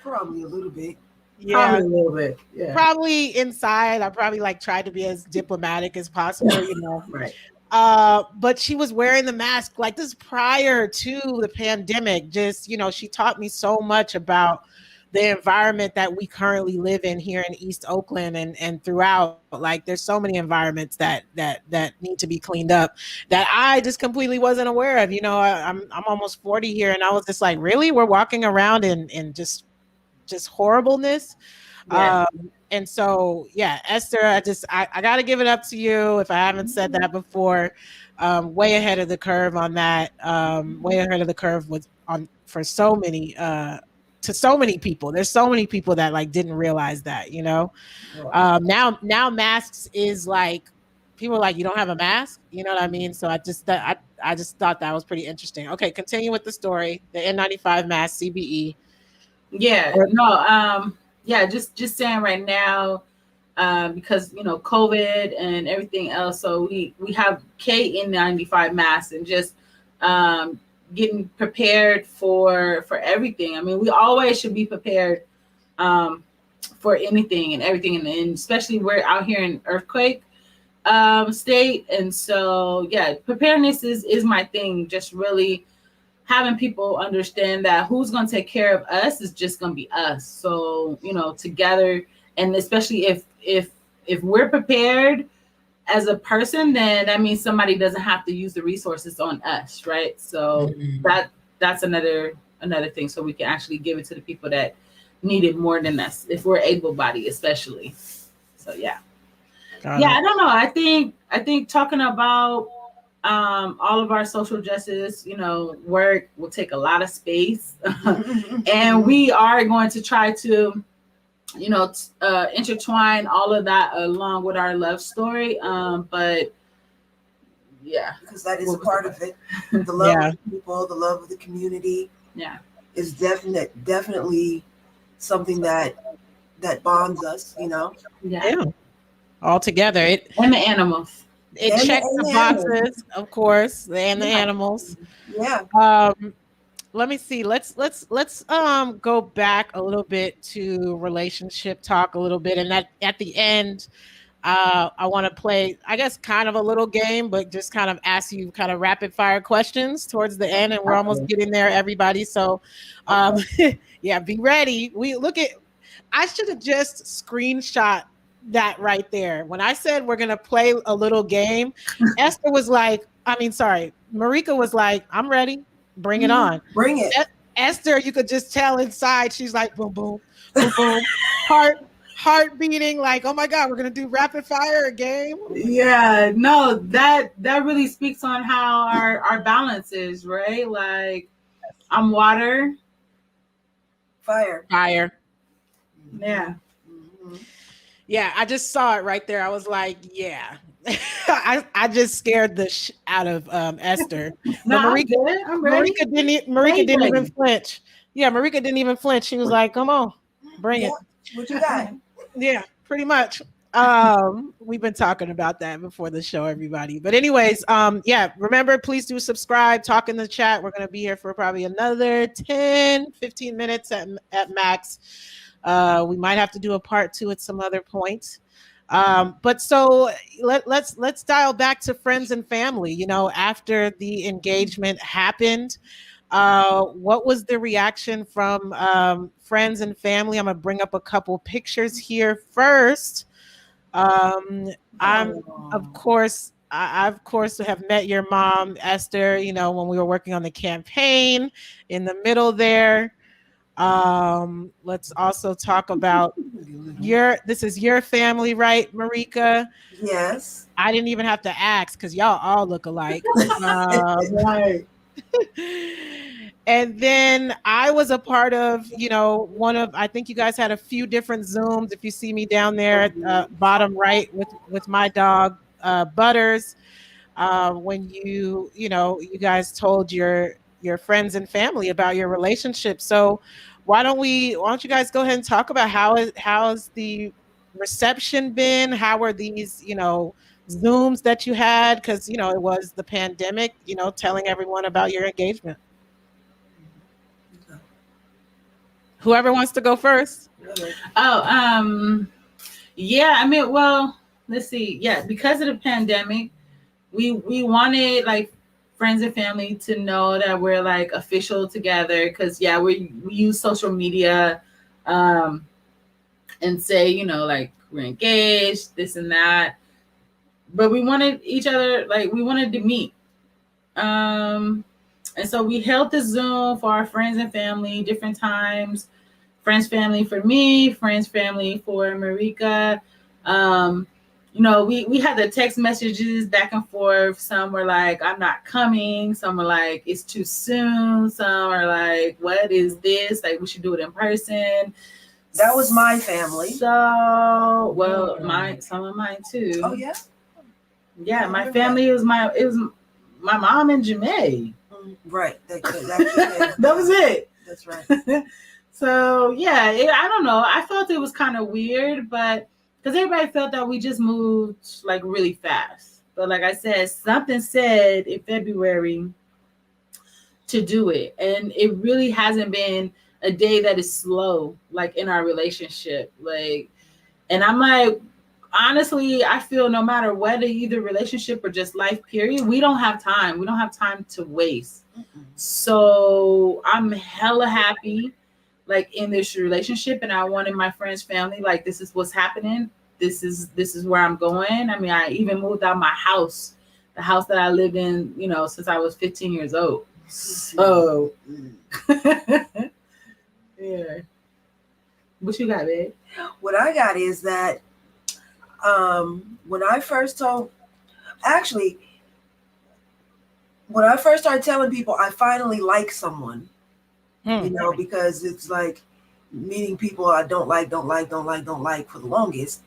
Probably a little bit. Yeah. Probably a little bit. Yeah. Probably inside, I probably like tried to be as diplomatic as possible, you know. Right. But she was wearing the mask like this prior to the pandemic. Just, she taught me so much about the environment that we currently live in here in East Oakland and throughout. Like there's so many environments that need to be cleaned up that I just completely wasn't aware of. I'm almost 40 here, and I was just like, really? We're walking around in just horribleness. Yeah. And so, yeah, Esther, I got to give it up to you. If I haven't said that before, way ahead of the curve on that. Way ahead of the curve with on for so many to so many people. There's so many people that like didn't realize that. Now masks is like people are like, you don't have a mask. You know what I mean? So I just thought that was pretty interesting. Okay, continue with the story. The N95 mask, CBE. Yeah. No. Yeah. Just saying right now, because COVID and everything else. So we have KN95 masks and just getting prepared for everything. I mean, we always should be prepared for anything and everything, and especially we're out here in earthquake state, and so yeah, preparedness is my thing. Just really having people understand that who's going to take care of us is just going to be us. So together, and especially if we're prepared as a person, then that means somebody doesn't have to use the resources on us, right? So that's another thing. So we can actually give it to the people that need it more than us, if we're able-bodied, especially. So yeah. I don't know. I think talking about all of our social justice, work will take a lot of space, and we are going to try to, intertwine all of that along with our love story. But yeah, because that is a part of it. The love of the people, the love of the community, is definitely something that bonds us. Yeah. All together. And the animals. It checks the boxes, of course, and the animals. Yeah. Let me see. Let's go back a little bit to relationship talk a little bit, and at the end, I want to play, I guess, kind of a little game, but just kind of ask you kind of rapid fire questions towards the end, and we're almost getting there, everybody. So, yeah, be ready. I should have just screenshot that right there. When I said we're gonna play a little game, Esther was like, Merika was like, I'm ready. Bring it on. Bring it. Esther, you could just tell inside, she's like, boom, boom, boom, boom. Heart beating, like, oh my God, we're gonna do rapid fire game. Yeah, no, that really speaks on how our balance is, right? Like, I'm water. Fire. Yeah. Yeah, I just saw it right there. I was like, yeah. I just scared the out of Esther. No, I'm ready. Marika didn't even flinch. Yeah, Marika didn't even flinch. She was like, come on, bring it. What you got? Yeah, pretty much. We've been talking about that before the show, everybody. But anyways, remember, please do subscribe, talk in the chat. We're going to be here for probably another 10, 15 minutes at max. We might have to do a part 2 at some other point. But so let's dial back to friends and family. After the engagement happened, what was the reaction from friends and family? I'm gonna bring up a couple pictures here first. I'm of course I of course have met your mom, Esther, when we were working on the campaign in the middle there. Let's also talk about this is your family, right, Merika? Yes. I didn't even have to ask because y'all all look alike. Right. And then I was a part of, one of, I think you guys had a few different Zooms. If you see me down there at bottom right with my dog, Butters, when you guys told your friends and family about your relationship. So why don't you guys go ahead and talk about how's the reception been? How are these, Zooms that you had? Because, it was the pandemic, telling everyone about your engagement. Whoever wants to go first. Oh, yeah. I mean, well, let's see. Yeah, because of the pandemic, we wanted like friends and family to know that we're like official together. Because yeah, we use social media, and say like we're engaged, this and that. But we wanted each other, like we wanted to meet. Um, and so we held the Zoom for our friends and family different times. Friends family for me, friends family for Merika. Um, we had the text messages back and forth. Some were like, I'm not coming. Some were like, it's too soon. Some are like, what is this? Like, we should do it in person. That was my family. So, well, some of mine too. Oh yeah. Yeah, my family was my mom and Janae. Right. That was it. That's right. So yeah, I don't know. I felt it was kind of weird, but because everybody felt that we just moved like really fast. But like I said, something said in February to do it, and it really hasn't been a day that is slow like in our relationship. Like, and I'm like, honestly, I feel no matter whether either relationship or just life period, we don't have time. We don't have time to waste. So I'm hella happy like in this relationship, and I wanted my friends, family, like this is what's happening. This is where I'm going. I mean, I even moved out my house, the house that I lived in, since I was 15 years old. So yeah. What you got, babe? What I got is that when I first started telling people I finally like someone, because it's like meeting people I don't like for the longest.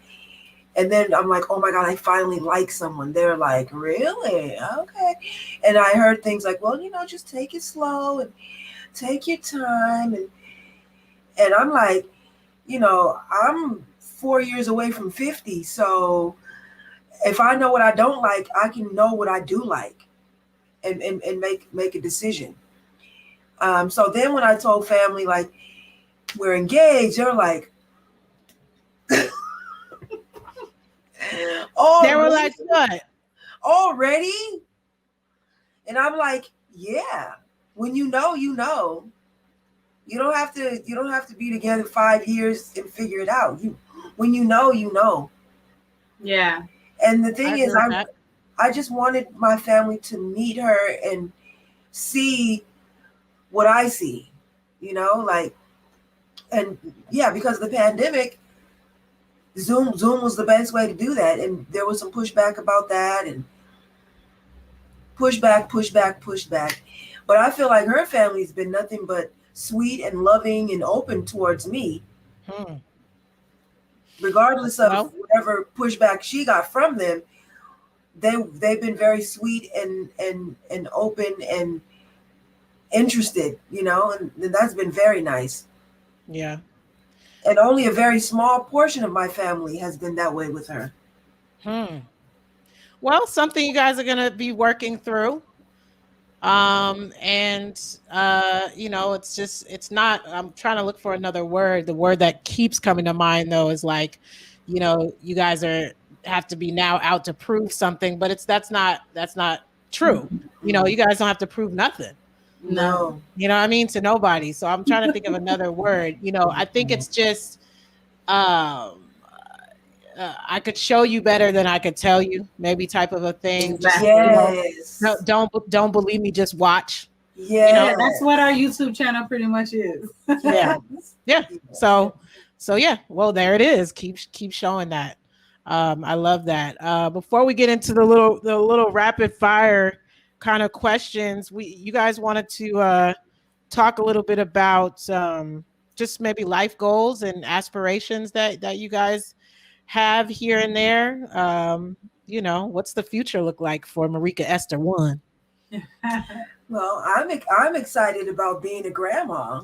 And then I'm like, oh my God, I finally like someone. They're like, really? Okay. And I heard things like, well, just take it slow and take your time. And I'm like, I'm 4 years away from 50. So if I know what I don't like, I can know what I do like and make a decision. So then when I told family, like, we're engaged, they're like, oh, they were like, what? Already? And I'm like, yeah, when you know, you know. You don't have to be together 5 years and figure it out. When you know, you know. Yeah. And the thing is, I just wanted my family to meet her and see what I see, like, and yeah, because of the pandemic, Zoom was the best way to do that. And there was some pushback about that, and pushback. But I feel like her family's been nothing but sweet and loving and open towards me. Regardless of whatever pushback she got from them, they've been very sweet and open and interested, and that's been very nice. Yeah. And only a very small portion of my family has been that way with her. Well, something you guys are going to be working through. It's not, I'm trying to look for another word. The word that keeps coming to mind though is like, you guys have to be now out to prove something, but that's not true. You guys don't have to prove nothing. No. You know what I mean? To nobody. So I'm trying to think of another word. I think it's just I could show you better than I could tell you, maybe type of a thing. Just Yes. don't believe me, just watch. Yeah. That's what our YouTube channel pretty much is. Yeah. Yeah. So yeah, well, there it is. Keep showing that. I love that. Before we get into the little rapid fire kind of questions, you guys wanted to talk a little bit about just maybe life goals and aspirations that you guys have here and there. What's the future look like for Merika Esther One? Well, I'm excited about being a grandma.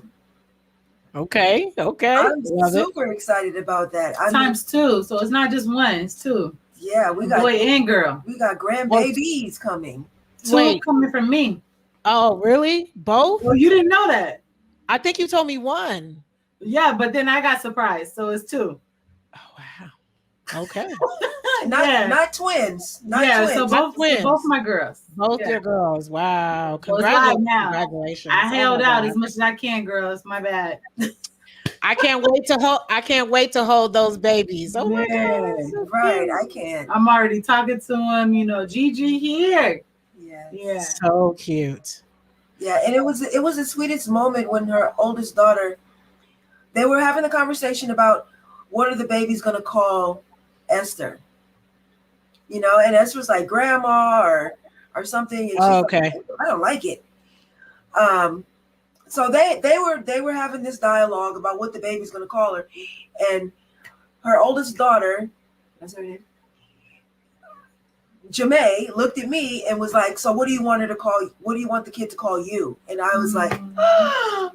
Okay. I'm Love super excited about that. Times two, so it's not just one; it's two. Yeah, we got boy and girl. We got grandbabies coming. Two coming from me. Oh, really? Both? Well, you didn't know that. I think you told me one. Yeah, but then I got surprised, so it's two. Oh wow. Okay. not twins. So both my girls. Both your girls. Wow. Congratulations. I held out as much as I can, girls. My bad. I can't wait to hold those babies. Oh my God. So right. I can't. I'm already talking to them, Gigi here. Yeah. So cute. Yeah, and it was the sweetest moment when her oldest daughter, they were having a conversation about what are the babies gonna call Esther. And Esther was like grandma or something. And okay. Like, I don't like it. So they were having this dialogue about what the baby's gonna call her, and her oldest daughter, what's her name? Jamae looked at me and was like, "So what do you want her to call? What do you want the kid to call you?" And I was like, I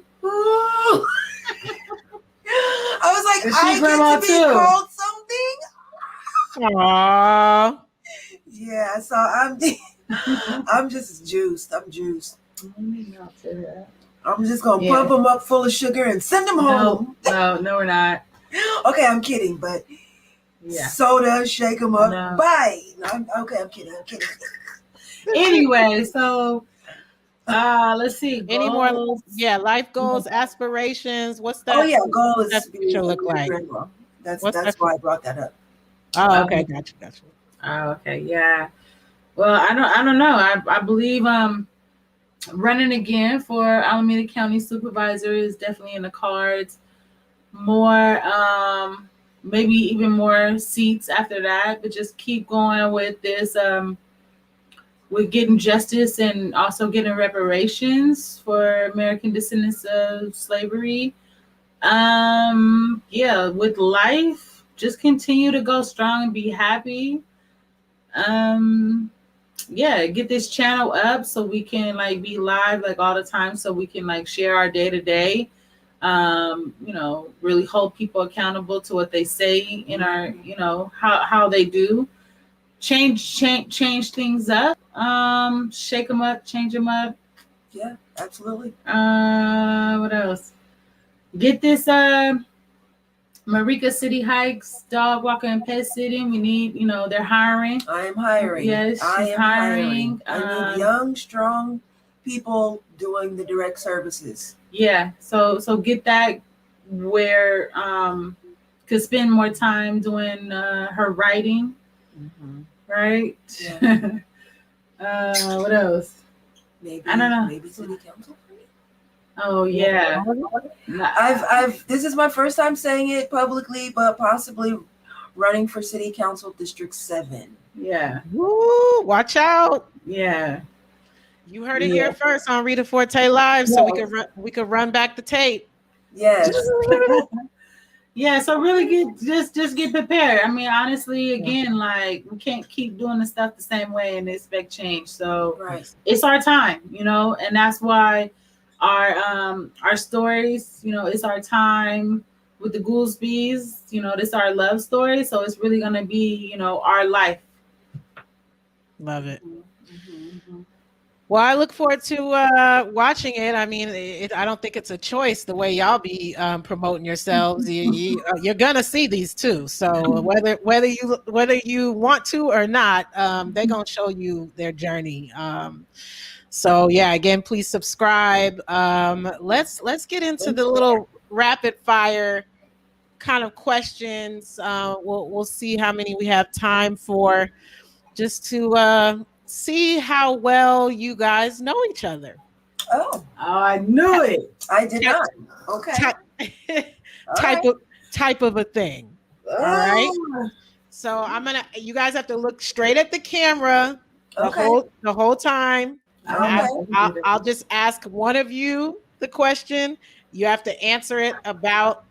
was like, I get to be called something. Aww. Yeah, so I'm just juiced. I'm juiced. I'm just gonna pump them up full of sugar and send them home. No, we're not. Okay, I'm kidding, but soda, shake them up. No. Bye. No, I'm kidding. Anyway, so let's see. Any more? Yeah, life goals, aspirations. What's that? Oh yeah, goal is that future look like? That's why I brought that up. Oh, okay, gotcha. Oh, okay, yeah. Well, I don't know. I believe running again for Alameda County Supervisor is definitely in the cards. More, maybe even more seats after that, but just keep going with this. With getting justice and also getting reparations for American descendants of slavery. With life, just continue to go strong and be happy. Get this channel up so we can be live all the time, so we can share our day to day. Really hold people accountable to what they say in our, how they do. Change things up. Shake them up, change them up. Yeah, absolutely. What else? Get this Merika City Hikes dog walker and pet sitting. We need, they're hiring. I am hiring. Yes, she's hiring. I need young, strong people doing the direct services. Yeah, so get that where could spend more time doing her writing. Mm-hmm. Right? Yeah. What else? Maybe I don't know. Maybe city council for me. Oh yeah. I've this is my first time saying it publicly, but possibly running for city council district 7. Yeah. Woo, watch out. Yeah. You heard it here first on Rita Forte Live, so we could run back the tape. Yes. Yeah, so really just get prepared. I mean, honestly, again, we can't keep doing the stuff the same way and expect change. So it's our time, and that's why our stories, it's our time with the Goolsbys, this is our love story. So it's really gonna be, our life. Love it. Mm-hmm. Well, I look forward to watching it. I mean, I don't think it's a choice the way y'all be promoting yourselves. You're gonna see these two. So whether you want to or not, they're gonna show you their journey. So yeah, again, please subscribe. Let's get into the little rapid fire kind of questions. We'll see how many we have time for, just to see how well you guys know each other. Oh, I knew it. I did not. Okay. Type, All type right. of type of a thing. All right. Oh, So you guys have to look straight at the camera okay. the whole time. I don't Okay. know. I'll just ask one of you the question. You have to answer it about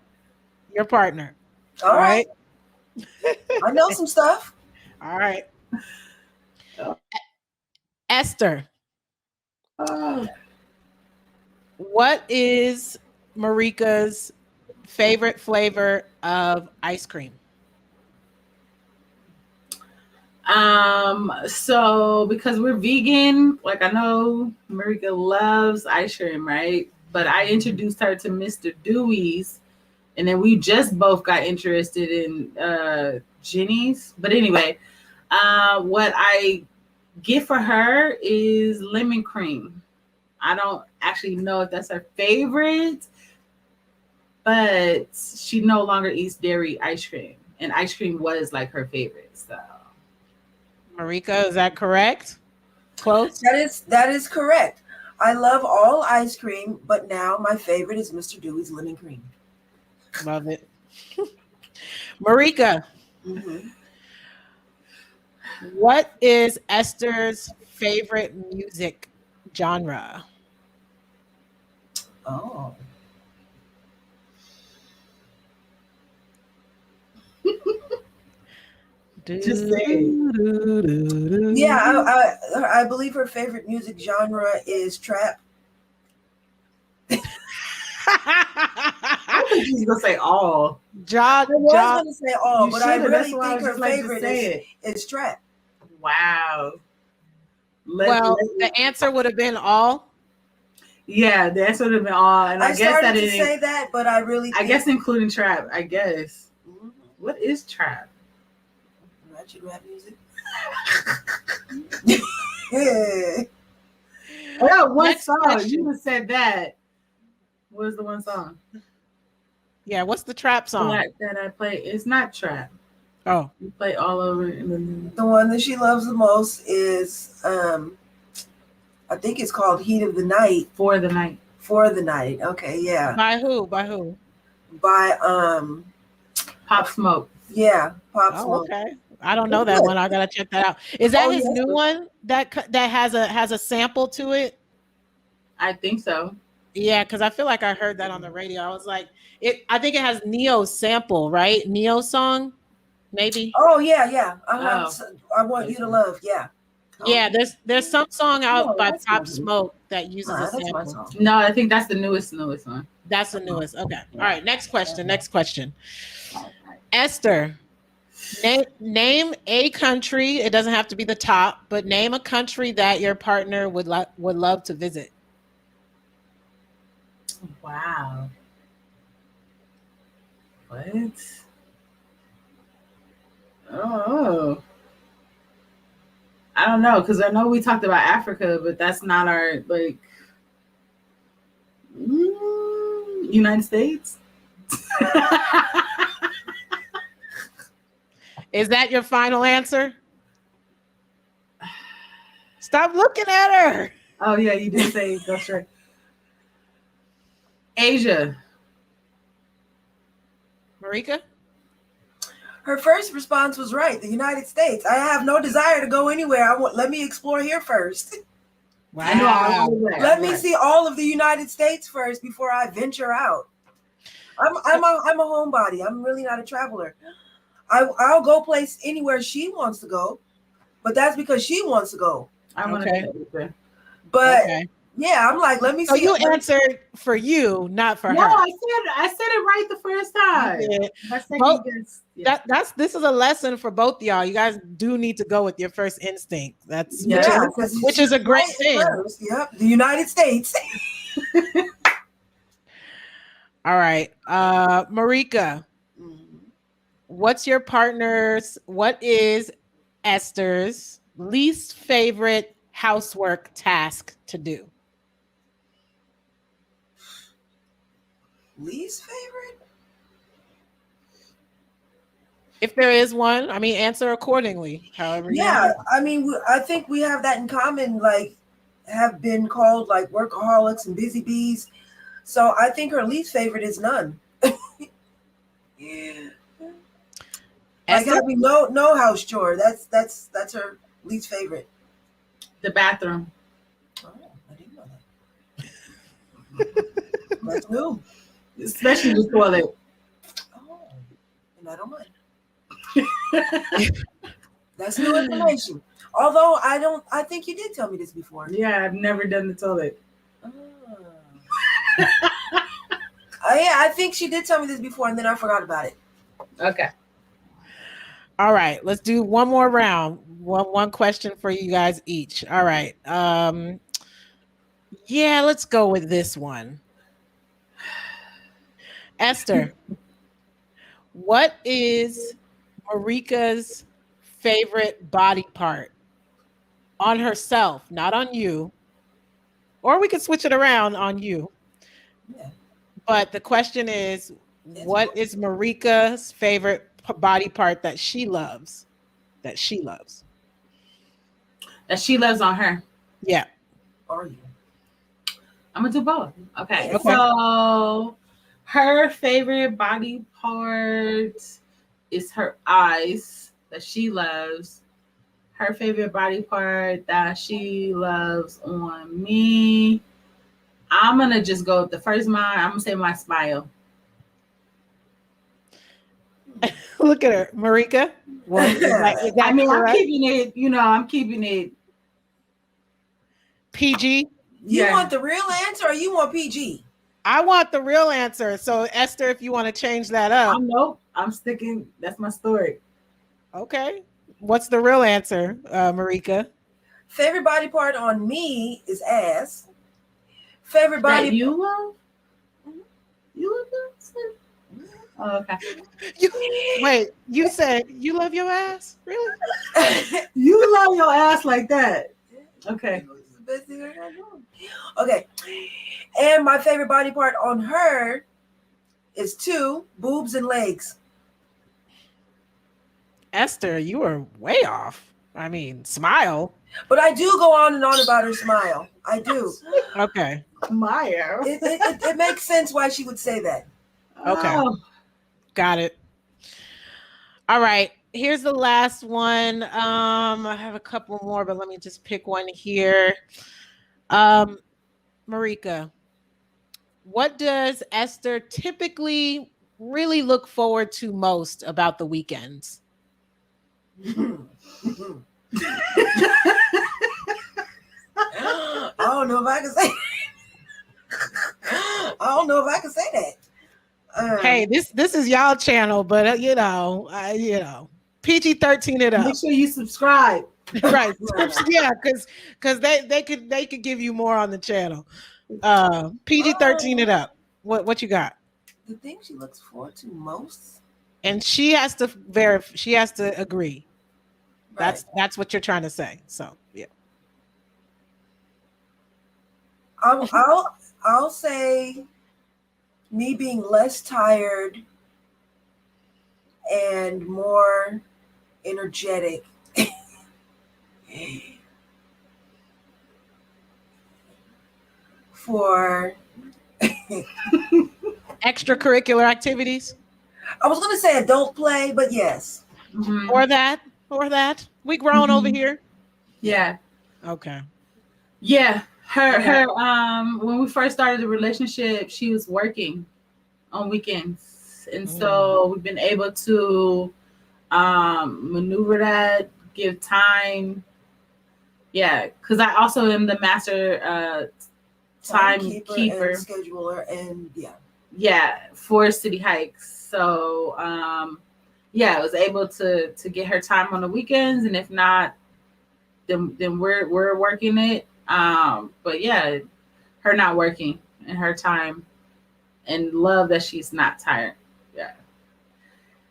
your partner. All right. I know some stuff. All right. Esther, Oh, what is Merika's favorite flavor of ice cream? so because we're vegan, like I know Merika loves ice cream, right? But I introduced her to Mr. Dewey's, and then we just both got interested in Jenny's. But anyway, what I get for her is lemon cream. I don't actually know if that's her favorite, but she no longer eats dairy ice cream, and ice cream was like her favorite. So Merika, is that correct? Close. That is correct. I love all ice cream, but now my favorite is Mr. Dewey's lemon cream. Love it. Merika, Mm-hmm. what is Esther's favorite music genre? Oh. just say it. Yeah, I believe her favorite music genre is trap. I think she's gonna say all. I was going to say all, You but I should've. really That's why I think her just like to favorite say is trap. Wow. Well, the answer would have been all. Yeah, the answer would have been all, and I guess started that to say that, but I really I guess including trap. I guess. Mhm. What is trap? Ratchet rap music. Yeah. Oh, one Next song. question. You just said that. What is the one song? Yeah, what's the trap song? That I play. It's not trap. Oh, You play all over. The one that she loves the most is I think it's called Heat of the Night. For the night. For the Night. Okay, yeah. by who? By who? By Pop Smoke. yeah, Pop Oh, Smoke. okay. I don't know that one. I gotta check that out. Is that his yes. new one that has a sample to it? I think so. Yeah, because I feel like I heard that on the radio. I was like, I think it has Neo's sample, right? Neo song, maybe. Oh yeah. Oh. I Want You to Love. Yeah. Yeah, there's some song out No, by that's Pop not it. Smoke that uses a That's my sample. song. No, I think that's the newest one. That's the newest. Okay. All right. Next question. Esther, name a country. It doesn't have to be the top, but name a country that your partner would love to visit. Wow. What? Oh. I don't know, because I know we talked about Africa, but that's not our United States. Is that your final answer? Stop looking at her. Oh yeah, you did say go straight. Asia. Merika? Her first response was right. The United States. I have no desire to go anywhere. Let me explore here first. Wow. Let me see all of the United States first before I venture out. I'm a homebody. I'm really not a traveler. I'll go place anywhere she wants to go, but that's because she wants to go. I want to. But okay. yeah, I'm like, let me see. So you answered for you, not for her. No, I said it right the first time. My second guess. Yeah. This is a lesson for both of y'all. You guys do need to go with your first instinct. Which is a great thing. First. Yep, the United States. All right, Merika. What is Esther's least favorite housework task to do? Least favorite? If there is one, I mean, answer accordingly. However you want Yeah, to. I mean, I think we have that in common. Like, have been called like workaholics and busy bees. So I think her least favorite is none. Yeah. Like Esther. having no house chore. That's her least favorite. The bathroom. Oh, I didn't know that. That's new. Especially the toilet. Oh, and I don't mind. That's new information. Although I think you did tell me this before. Yeah, I've never done the toilet. Oh. Yeah, I think she did tell me this before, and then I forgot about it. Okay. All right, let's do one more round. One question for you guys each. All right. Yeah, let's go with this one. Esther, what is Merika's favorite body part on herself, not on you? Or we could switch it around on you. Yeah. But the question is, what is Merika's favorite body part that she loves? That she loves. That she loves on her. Yeah. Are you? I'm gonna do both. Okay. Okay. So her favorite body part is her eyes that she loves. Her favorite body part that she loves on me. I'm gonna just go with the first mine. I'm gonna say my smile. Look at her, Merika. What is is I that mean, I'm correct? keeping it, I'm keeping it. PG. You Yeah. want the real answer, or you want PG? I want the real answer. So Esther, if you want to change that up, Nope. I'm sticking. That's my story. okay. What's the real answer, Marika? Favorite body part on me is ass. Favorite That body. you love? You love that? Oh, okay. Wait, you said you love your ass? Really? You love your ass like that. Okay. It's the best thing I got going. Okay. And my favorite body part on her is two boobs and legs. Esther, you are way off. I mean, smile. But I do go on and on about her smile. I do. Okay. Maya. It makes sense why she would say that. Okay. Oh. Got it. All right. Here's the last one. I have a couple more, but let me just pick one here. Marika, what does Esther typically really look forward to most about the weekends? I don't know if I can say. I don't know if I can say that. Hey, this is y'all channel, but PG-13 it up. Make sure you subscribe. Right. Yeah, because they could give you more on the channel. PG-13 it up. What you got? The thing she looks forward to most. And she has to verify. She has to agree. Right. That's what you're trying to say. So yeah. I'll say me being less tired and more energetic. For Extracurricular activities. I was gonna say adult play, but yes. Mm-hmm. Or that. We grown over here. Yeah. Okay. Yeah. Her when we first started the relationship, she was working on weekends. And so we've been able to maneuver that, give time. Yeah, because I also am the master timekeeper and scheduler, and for City Hikes. So I was able to get her time on the weekends, and if not, then we're working it. But yeah, her not working and her time, and love that she's not tired. Yeah.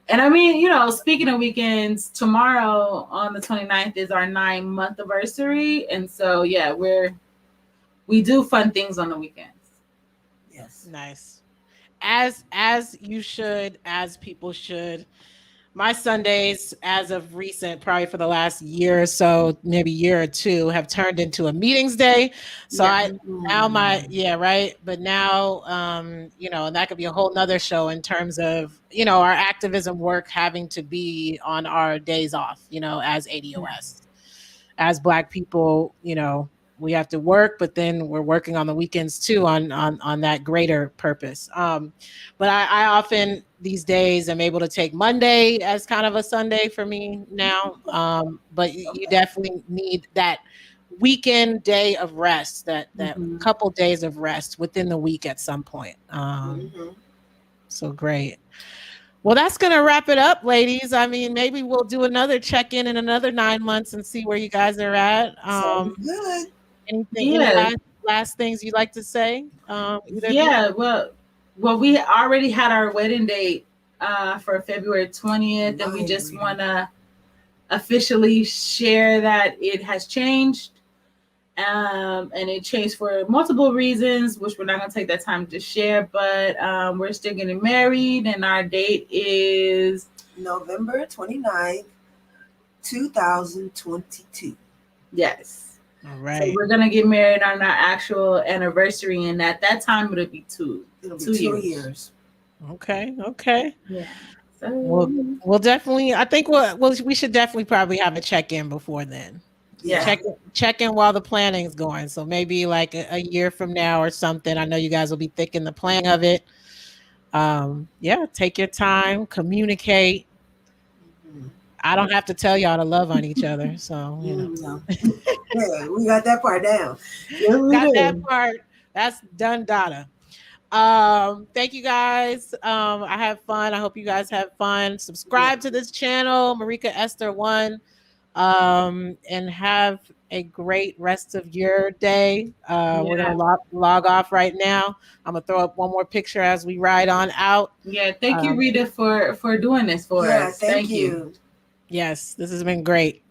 And I mean, speaking of weekends, tomorrow on the 29th is our 9-month anniversary. And so, yeah, we do fun things on the weekends. Yes. Nice. As you should, as people should. my Sundays, as of recent, probably for the last year or so, maybe year or two, have turned into a meetings day. So Yeah. I now my yeah, right. But now and that could be a whole nother show in terms of, our activism work having to be on our days off, as ADOS. As Black people, we have to work, but then we're working on the weekends too on that greater purpose. But I often these days am able to take Monday as kind of a Sunday for me now. But you Okay. definitely need that weekend day of rest, that Mhm. couple days of rest within the week at some point. Mhm. So great. Well, that's going to wrap it up, ladies. I mean, maybe we'll do another check-in in another 9 months and see where you guys are at. Sounds good. Any Yeah. last things you'd like to say? Either of you? Yeah. Well, we already had our wedding date for February 20th, and we Nice, just Rita. want to officially share that it has changed. And it changed for multiple reasons, which we're not going to take that time to share, but we're still getting married, and our date is November 29th, 2022. yes. All So right. we're gonna get married on our actual anniversary, and at that time it'll be It'll be 2 2 years. years. Okay. Okay. Yeah. We'll definitely. I think we should definitely probably have a check-in before then. Yeah. Check in while the planning's going. So maybe like a year from now or something. I know you guys will be thick in the planning of it. Yeah, take your time, communicate. Mhm. I don't have to tell y'all to love on each other. So, No. Yeah, we got that part down. Yeah, we got that do. part. That's done data. Thank you guys. I have fun. I hope you guys have fun. Subscribe to this channel, Merika Esther 1. And have a great rest of your day. We're Yeah. gonna log off right now. I'm gonna throw up one more picture as we ride on out. Yeah. Thank you, Rita, for doing this for Yeah, us. thank Thank you. you. Yes, this has been great.